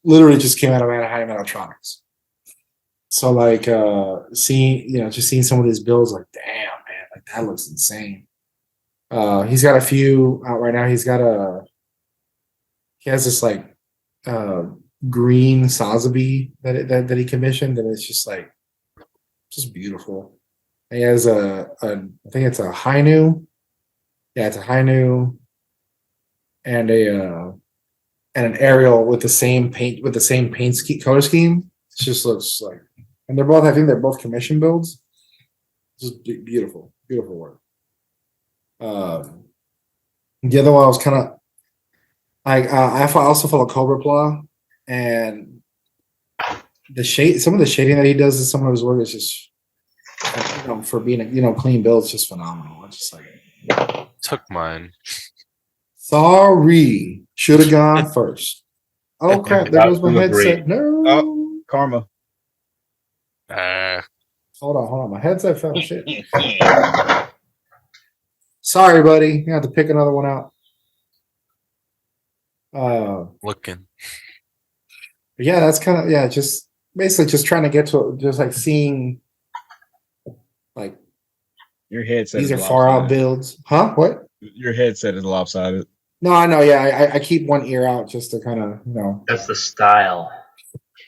Speaker 2: literally just came out of Anaheim Electronics. So like just seeing some of these builds, like damn man, like that looks insane. He's got a few out right now. He has this like green Sotheby that he commissioned, and it's just like just beautiful. He has I think it's a Hainu. Yeah, it's a Hainu and an aerial with the same paint color scheme. It just looks like, and I think they're both commission builds. Just beautiful work. The other one I was kind of I also follow Cobra Pla, and some of the shading that he does in some of his work is just for being a clean build, it's just phenomenal. It's just like
Speaker 1: Took mine.
Speaker 2: Sorry, should have gone first. Oh crap! There goes my headset. No,
Speaker 6: Karma.
Speaker 2: hold on. My headset fell. Shit. Sorry, buddy. You have to pick another one out.
Speaker 1: Looking.
Speaker 2: Yeah, that's kind of just basically just trying to get to just like seeing like
Speaker 6: your headset.
Speaker 2: These are far out builds, huh? What?
Speaker 6: Your headset is lopsided.
Speaker 2: No, I know. Yeah, I keep one ear out just to kind of
Speaker 4: That's the style.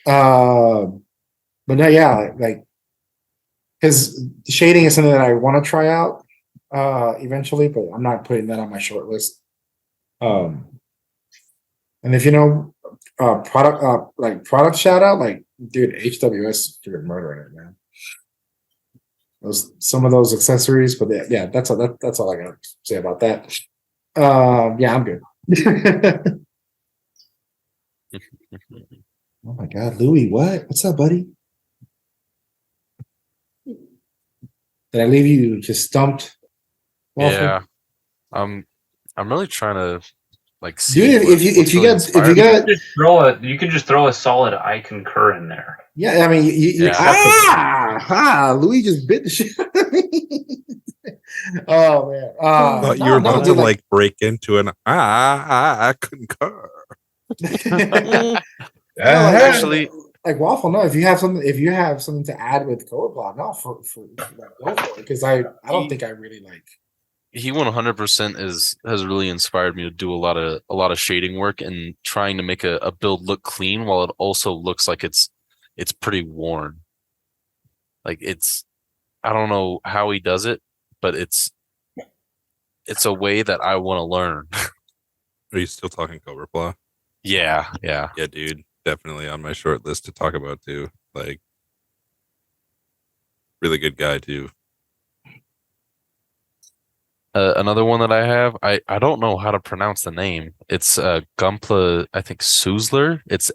Speaker 2: But no, yeah, like because shading is something that I want to try out eventually, but I'm not putting that on my short list. And if you know product shout out, like dude, HWS freaking murdering it, man. Those some of those accessories, but yeah, that's all I got to say about that. Yeah, I'm good. Oh my god, Louis, what? What's up, buddy? Did I leave you just stumped? Waffle?
Speaker 1: Yeah, I'm really trying to like see
Speaker 2: Dude,
Speaker 1: what's really
Speaker 2: if you
Speaker 1: inspired me.
Speaker 2: got
Speaker 4: You could just throw a solid I concur in there.
Speaker 2: yeah, I mean
Speaker 1: Yeah.
Speaker 2: Louis just bit the shit out of me. Oh man.
Speaker 3: Thought you were
Speaker 2: No,
Speaker 3: about to
Speaker 2: dude,
Speaker 3: like break into an I concur.
Speaker 2: no,
Speaker 1: Actually,
Speaker 2: like waffle. No, if you have something to add with Code Block, no, like, go for it because I don't think I really like.
Speaker 1: he 100% has really inspired me to do a lot of shading work and trying to make a build look clean while it also looks like it's pretty worn. Like I don't know how he does it, but it's a way that I want to learn.
Speaker 3: Are you still talking Cobra Claw?
Speaker 1: Yeah.
Speaker 3: Yeah, dude. Definitely on my short list to talk about too. Like, really good guy too.
Speaker 1: Another one that I have, I don't know how to pronounce the name. It's Gumpla, I think Suzler. It's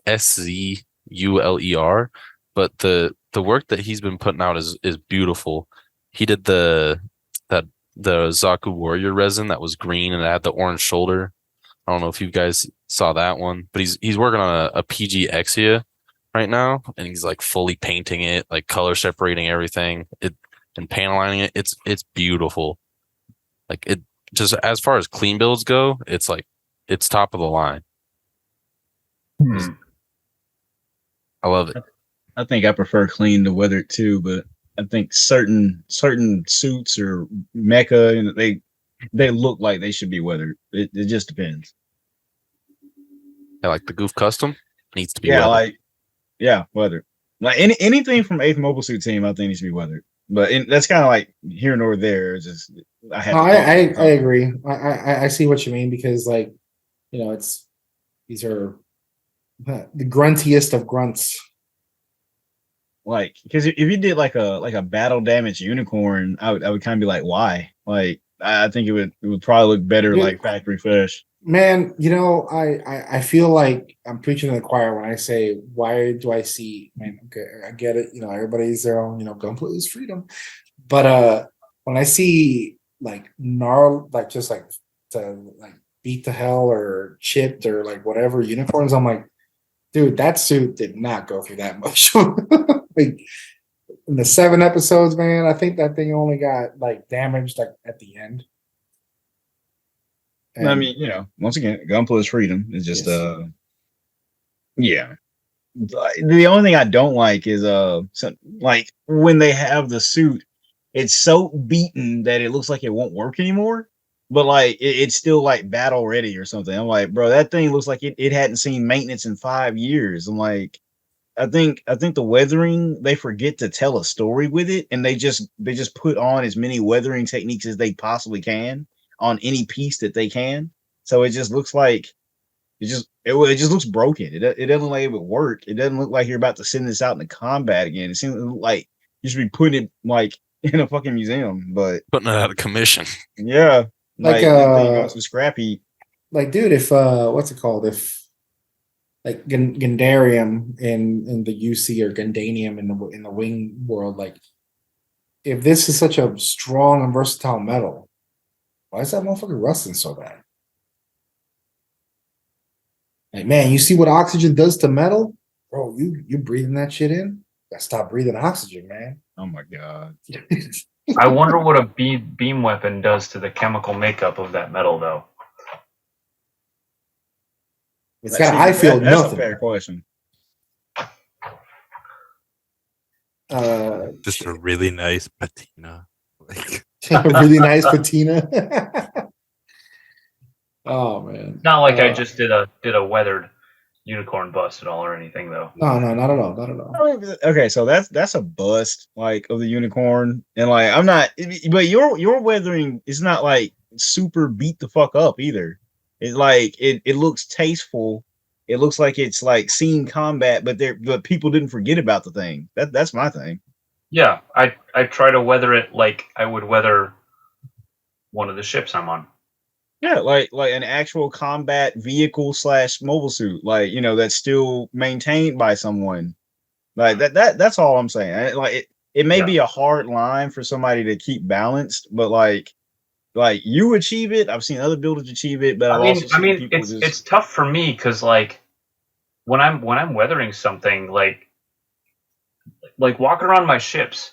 Speaker 1: Zuler, but the work that he's been putting out is beautiful. He did the Zaku Warrior resin that was green and it had the orange shoulder. I don't know if you guys saw that one, but he's working on a PG Exia right now, and he's like fully painting it, like color separating everything, and paneling it. It's beautiful. Like it just as far as clean builds go, it's like it's top of the line. I love it.
Speaker 6: I think I prefer clean to weathered too, but I think certain suits or mecha and they look like they should be weathered. It just depends.
Speaker 1: Yeah, like the Goof Custom needs to be
Speaker 6: Yeah,
Speaker 1: weathered.
Speaker 6: weathered. Like anything from Eighth Mobile Suit Team, I think needs to be weathered. But that's kind of like here nor there. It's just I have.
Speaker 2: No,
Speaker 6: To
Speaker 2: I agree. I see what you mean because like these are the gruntiest of grunts.
Speaker 6: like because if you did like a battle damage unicorn, I would kind of be like, why? Like I think it would probably look better
Speaker 2: Yeah.
Speaker 6: like factory fresh.
Speaker 2: Man, I feel like I'm preaching to the choir when I say, why do I see? Man, okay, I get it. Everybody's their own. Gunplay is freedom, but when I see like gnarl, like just like to like beat the hell or chipped or like whatever unicorns, I'm like, dude, that suit did not go through that much. Like in the 7 episodes, man, I think that thing only got like damaged like at the end.
Speaker 6: I mean, once again, gunplay is freedom. It's just
Speaker 2: Yes.
Speaker 6: yeah. The only thing I don't like is like when they have the suit, it's so beaten that it looks like it won't work anymore. But like it's still like battle ready or something. I'm like, bro, that thing looks like it hadn't seen maintenance in 5 years. I'm like, I think the weathering, they forget to tell a story with it, and they just put on as many weathering techniques as they possibly can on any piece that they can. So it just looks like it just looks broken. It doesn't look like it would work. It doesn't look like you're about to send this out into combat again. It seems like you should be putting it like in a fucking museum. But
Speaker 1: Putting it out of commission.
Speaker 6: yeah,
Speaker 2: Like,
Speaker 6: that thing goes to scrap heap.
Speaker 2: like, dude, if what's it called? If like Gundarium in the UC or Gundanium in the wing world, like if this is such a strong and versatile metal, why is that motherfucker rusting so bad? Like, man, you see what oxygen does to metal, bro? You breathing that shit in? Gotta stop breathing oxygen, man.
Speaker 6: Oh my god.
Speaker 4: I wonder what a beam weapon does to the chemical makeup of that metal, though.
Speaker 2: It's got I feel
Speaker 6: That's
Speaker 2: nothing.
Speaker 6: a fair question.
Speaker 3: Just a really nice patina. Like,
Speaker 2: A really nice patina. Oh man.
Speaker 4: Not like I just did a weathered unicorn bust at all or anything though.
Speaker 2: No, not at all, not at all.
Speaker 6: Okay, so that's a bust like of the unicorn, and like I'm not, but your weathering is not like super beat the fuck up either. It's like it looks tasteful. It looks like it's like seen combat, but people didn't forget about the thing. That's my thing.
Speaker 4: Yeah, I try to weather it like I would weather one of the ships I'm on.
Speaker 6: Yeah, like an actual combat vehicle slash mobile suit, like that's still maintained by someone. Like that's all I'm saying. Like it may
Speaker 4: Yeah.
Speaker 6: be a hard line for somebody to keep balanced, but like you achieve it. I've seen other builders achieve it, but I've also seen people just
Speaker 4: it's tough for me because like when I'm weathering something like walking around my ships,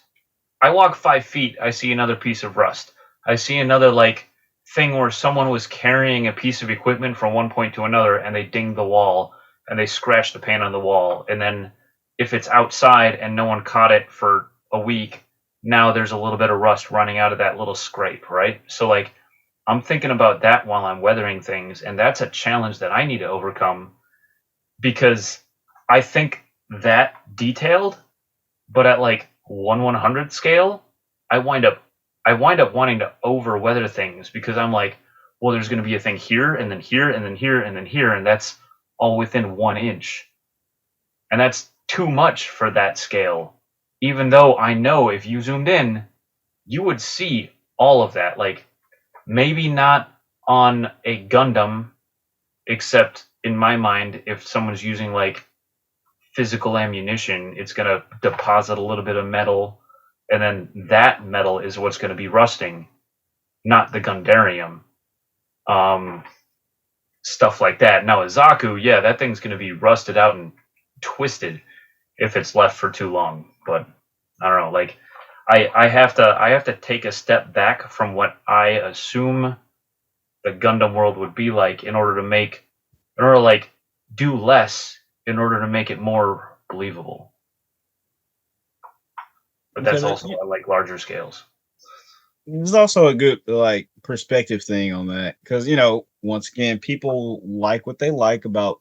Speaker 4: I walk 5 feet, I see another piece of rust. I see another like thing where someone was carrying a piece of equipment from one point to another and they dinged the wall and they scratched the paint on the wall. And then if it's outside and no one caught it for a week, now there's a little bit of rust running out of that little scrape, right? So like I'm thinking about that while I'm weathering things, and that's a challenge that I need to overcome because I think that detailed, but at like 1/100 scale, I wind up wanting to over weather things because I'm like, well, there's going to be a thing here and then here and then here and then here, and that's all within 1 inch, and that's too much for that scale. Even though I know if you zoomed in, you would see all of that. Like maybe not on a Gundam, except in my mind, if someone's using like physical ammunition, it's going to deposit a little bit of metal, and then that metal is what's going to be rusting, not the Gundarium. Stuff like that. Now, a Zaku, yeah, that thing's going to be rusted out and twisted if it's left for too long. But I don't know. Like, I have to take a step back from what I assume the Gundam world would be like in order to like do less in order to make it more believable. But that's also I like larger scales.
Speaker 6: there's also a good like perspective thing on that because once again people like what they like about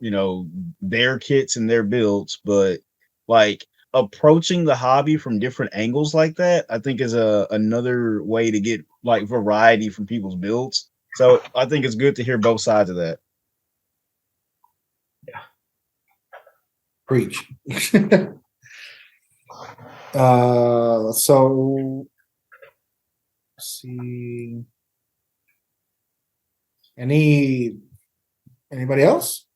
Speaker 6: their kits and their builds, but like approaching the hobby from different angles like that I think is another way to get like variety from people's builds. So I think it's good to hear both sides of that.
Speaker 2: Preach. So let's see. Anybody else?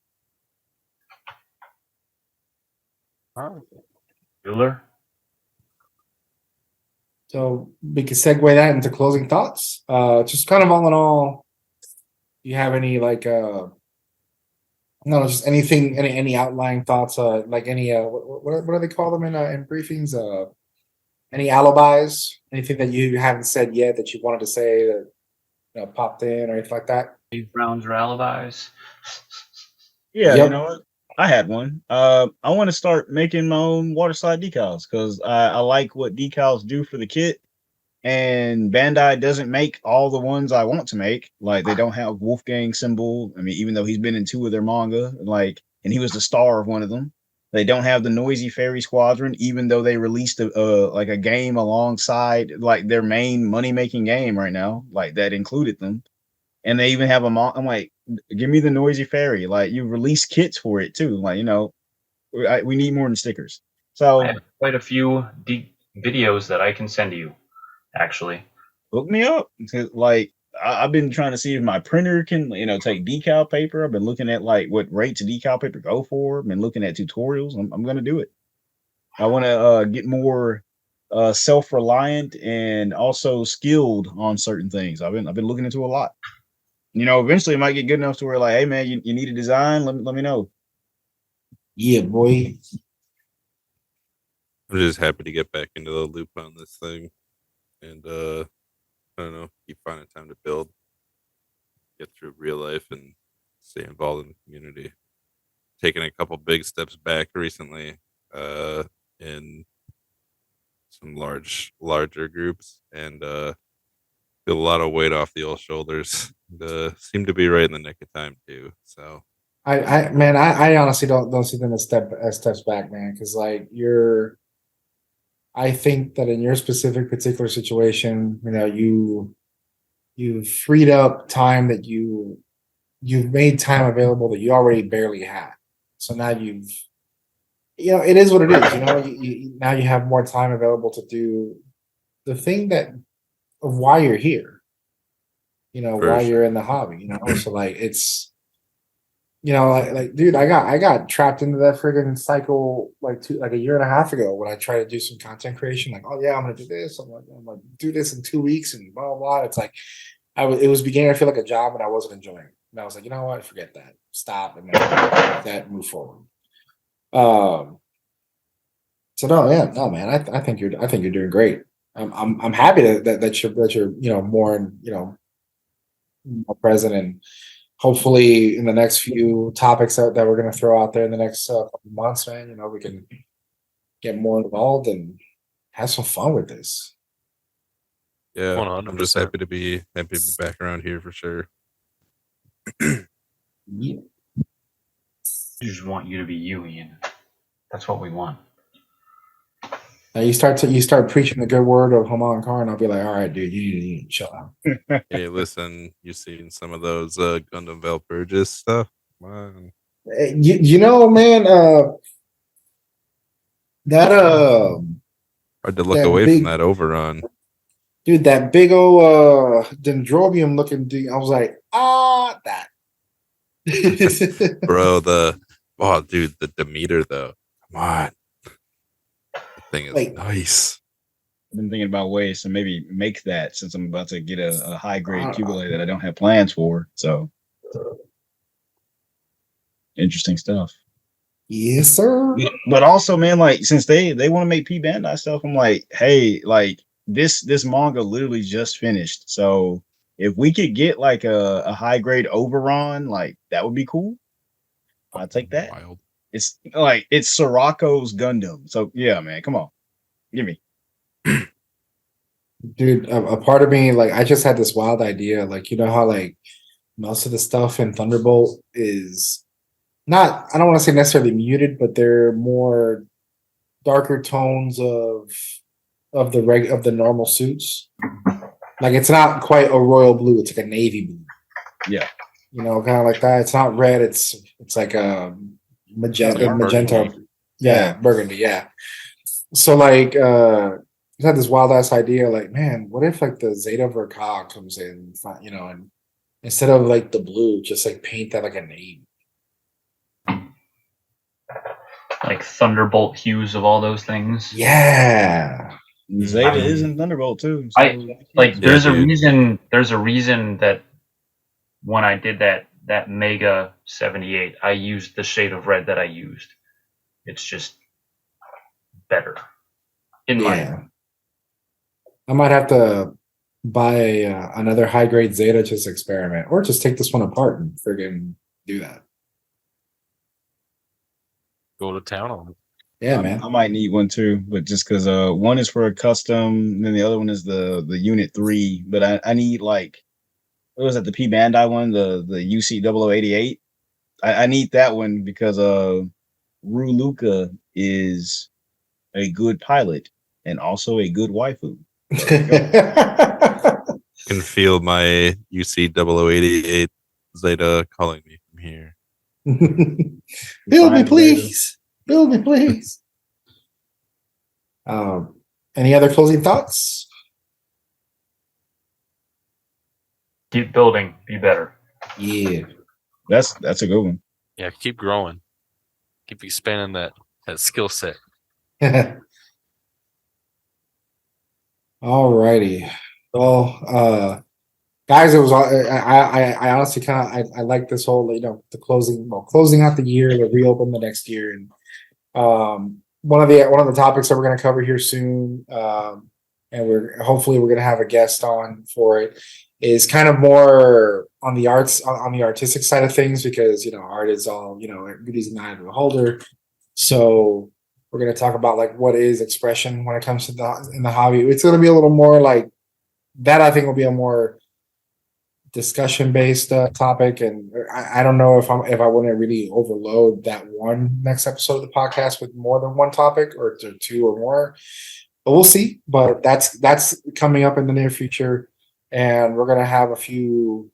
Speaker 4: Bueller?
Speaker 2: So we can segue that into closing thoughts. Just kind of all in all, you have any like no, just anything, any outlying thoughts, like any what do they call them in briefings? Any alibis, anything that you haven't said yet that you wanted to say that popped in or anything like that?
Speaker 4: Rounds or alibis?
Speaker 6: Yeah,
Speaker 2: Yep.
Speaker 6: you know what? I had one. I want to start making my own water slide decals because I like what decals do for the kit. And Bandai doesn't make all the ones I want to make. Like they don't have Wolfgang symbol. I mean, even though he's been in 2 of their manga, like, and he was the star of one of them. They don't have the Noisy Fairy Squadron, even though they released like a game alongside like their main money making game right now, like that included them. And they even have I'm like, give me the Noisy Fairy. Like you release kits for it too. Like we need more than stickers. So
Speaker 4: I have quite a few videos that I can send you, actually.
Speaker 6: hook me up. Like I've been trying to see if my printer can, take decal paper. I've been looking at like what rates of decal paper go for. I've been looking at tutorials. I'm gonna do it. I want to get more self-reliant and also skilled on certain things. I've been looking into a lot. Eventually it might get good enough to where like, hey man, you need a design. Let me know.
Speaker 2: Yeah, boy.
Speaker 3: I'm just happy to get back into the loop on this thing, and I don't know, keep finding time to build, get through real life, and stay involved in the community. Taking a couple big steps back recently, in some larger groups, and feel a lot of weight off the old shoulders. Seem to be right in the nick of time too. So
Speaker 2: I honestly don't see them as steps back, man, because like I think that in your specific particular situation, you've freed up time that you've made time available that you already barely had. So now it is what it is. Now you have more time available to do the thing that of why you're here.
Speaker 3: For
Speaker 2: Why you're
Speaker 3: sure.
Speaker 2: in the hobby. So like it's like dude, I got trapped into that friggin' cycle like a year and a half ago when I tried to do some content creation. Like, oh yeah, I'm gonna do this. I'm like do this in 2 weeks and blah blah blah. It's like it was beginning to feel like a job and I wasn't enjoying it. And I was like, you know what, forget that. Stop and then that move forward. Um so no, yeah, no man, I think you're doing great. I'm happy that you're more more present and hopefully in the next few topics that we're going to throw out there in the next couple months, man, we can get more involved and have some fun with this.
Speaker 3: Yeah, I'm just
Speaker 1: 100%.
Speaker 3: happy to be back around here for sure.
Speaker 2: Yeah.
Speaker 4: We just want you to be you, Ian. That's what we want.
Speaker 2: Now you start preaching the good word of Haman Khan, I'll be like, all right, dude, you need to chill out.
Speaker 3: Hey, listen, you seen some of those Gundam Valpurgis stuff? Come on.
Speaker 2: Man, that
Speaker 3: Hard to look
Speaker 2: that
Speaker 3: away from
Speaker 2: big
Speaker 3: that overrun.
Speaker 2: dude, that big old dendrobium looking dude, I was like, that.
Speaker 3: Bro, dude, the Demeter though. Come on. The thing is
Speaker 2: Like,
Speaker 3: nice.
Speaker 6: I've been thinking about ways to maybe make that since I'm about to get a high grade
Speaker 2: Uh,
Speaker 6: Cubulate that I don't have plans for. So interesting stuff.
Speaker 2: yes, sir.
Speaker 6: But also, man, like since they want to make P Bandai stuff, I'm like, hey, like this manga literally just finished. So if we could get like a high grade Oberon, like that would be cool. I'll take that.
Speaker 3: Wild.
Speaker 6: It's like it's Sirocco's Gundam. So yeah, man, come on, give me.
Speaker 2: Dude, a part of me, like, I just had this wild idea. Like, how, like, most of the stuff in Thunderbolt is not, I don't want to say necessarily muted, but they're more darker tones of the normal suits. Like, it's not quite a royal blue, it's like a navy blue.
Speaker 6: Yeah.
Speaker 2: Kind of like that. It's not red, it's like a magenta,
Speaker 3: Like burgundy.
Speaker 2: Yeah, burgundy, yeah. So, like, I had this wild ass idea, like, man, what if like the Zeta Vercog comes in, and instead of like the blue, just like paint that like a navy.
Speaker 4: Like Thunderbolt hues of all those things.
Speaker 2: Yeah.
Speaker 6: Zeta is in Thunderbolt too. So
Speaker 4: There's a
Speaker 3: dude.
Speaker 4: reason. There's a reason that when I did that Mega 78, I used the shade of red that I used. It's just better, in my
Speaker 2: Yeah. I might have to buy another high grade Zeta just experiment, or just take this one apart and friggin' do that.
Speaker 1: Go to town on it.
Speaker 2: Yeah,
Speaker 6: I
Speaker 2: man.
Speaker 6: might need one too, but just because one is for a custom, and then the other one is the Unit 3. But I need like what was that, the P Bandai one, the UC 0088. I need that one because Ruluka is a good pilot and also a good waifu.
Speaker 3: Can feel my UC 0088 Zeta calling me from here.
Speaker 2: Build me, please. Build me, please. Any other closing thoughts?
Speaker 4: keep building, be better.
Speaker 2: Yeah.
Speaker 6: That's a good one.
Speaker 1: Yeah, keep growing. Keep expanding that skill set.
Speaker 2: All righty. Well, guys, it was. I honestly I like this whole the closing out the year, the reopen the next year, and one of the topics that we're going to cover here soon, and we're going to have a guest on for it, is kind of more on the on the artistic side of things, because art is all beauty's in the eye of the beholder. So we're going to talk about like what is expression when it comes to in the hobby. It's going to be a little more like that. I think will be a more discussion based topic, and I don't know if I want to really overload that one next episode of the podcast with more than one topic or two or more, but we'll see. But that's coming up in the near future, and we're gonna have a few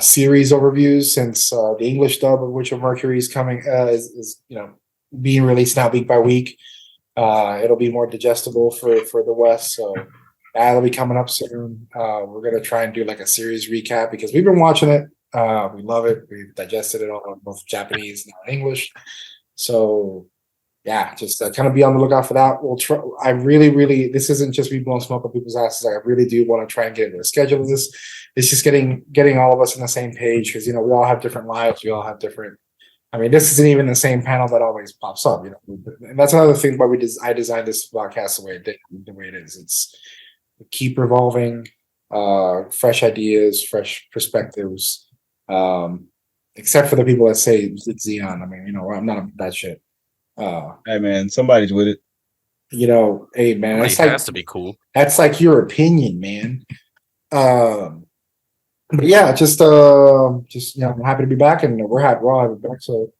Speaker 2: series overviews since the English dub of Witch of Mercury is coming is being released now week by week. It'll be more digestible for the West, so that'll be coming up soon. We're gonna try and do like a series recap because we've been watching it. We love it. We've digested it all in both Japanese and English. So yeah, just kind of be on the lookout for that. We'll try. I really, this isn't just me blowing smoke on people's asses. I really do want to try and get into a schedule of this. It's just getting all of us on the same page because we all have different lives. We all have different. I mean, this isn't even the same panel that always pops up, and that's another thing why I designed this podcast the way it is. It's keep revolving, fresh ideas, fresh perspectives. Except for the people that say it's Xeon. I mean, I'm not about that shit.
Speaker 6: Hey man, somebody's with it.
Speaker 2: Hey man,
Speaker 1: It has to be cool.
Speaker 2: That's like your opinion, man. But yeah, just I'm happy to be back, and we're all happy to be back. So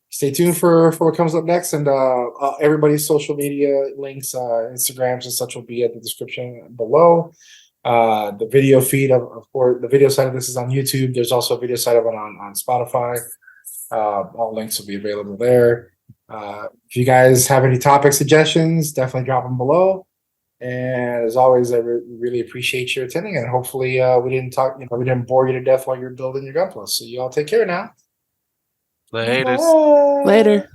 Speaker 2: stay tuned for what comes up next, and everybody's social media links, Instagrams and such will be at the description below. The video feed of course, the video side of this is on YouTube. There's also a video side of it on Spotify. All links will be available there. If you guys have any topic suggestions, definitely drop them below. And as always, I really appreciate your attending, and hopefully we didn't bore you to death while you're building your gun plus. So you all take care now.
Speaker 1: The haters.
Speaker 2: Bye.
Speaker 5: Later.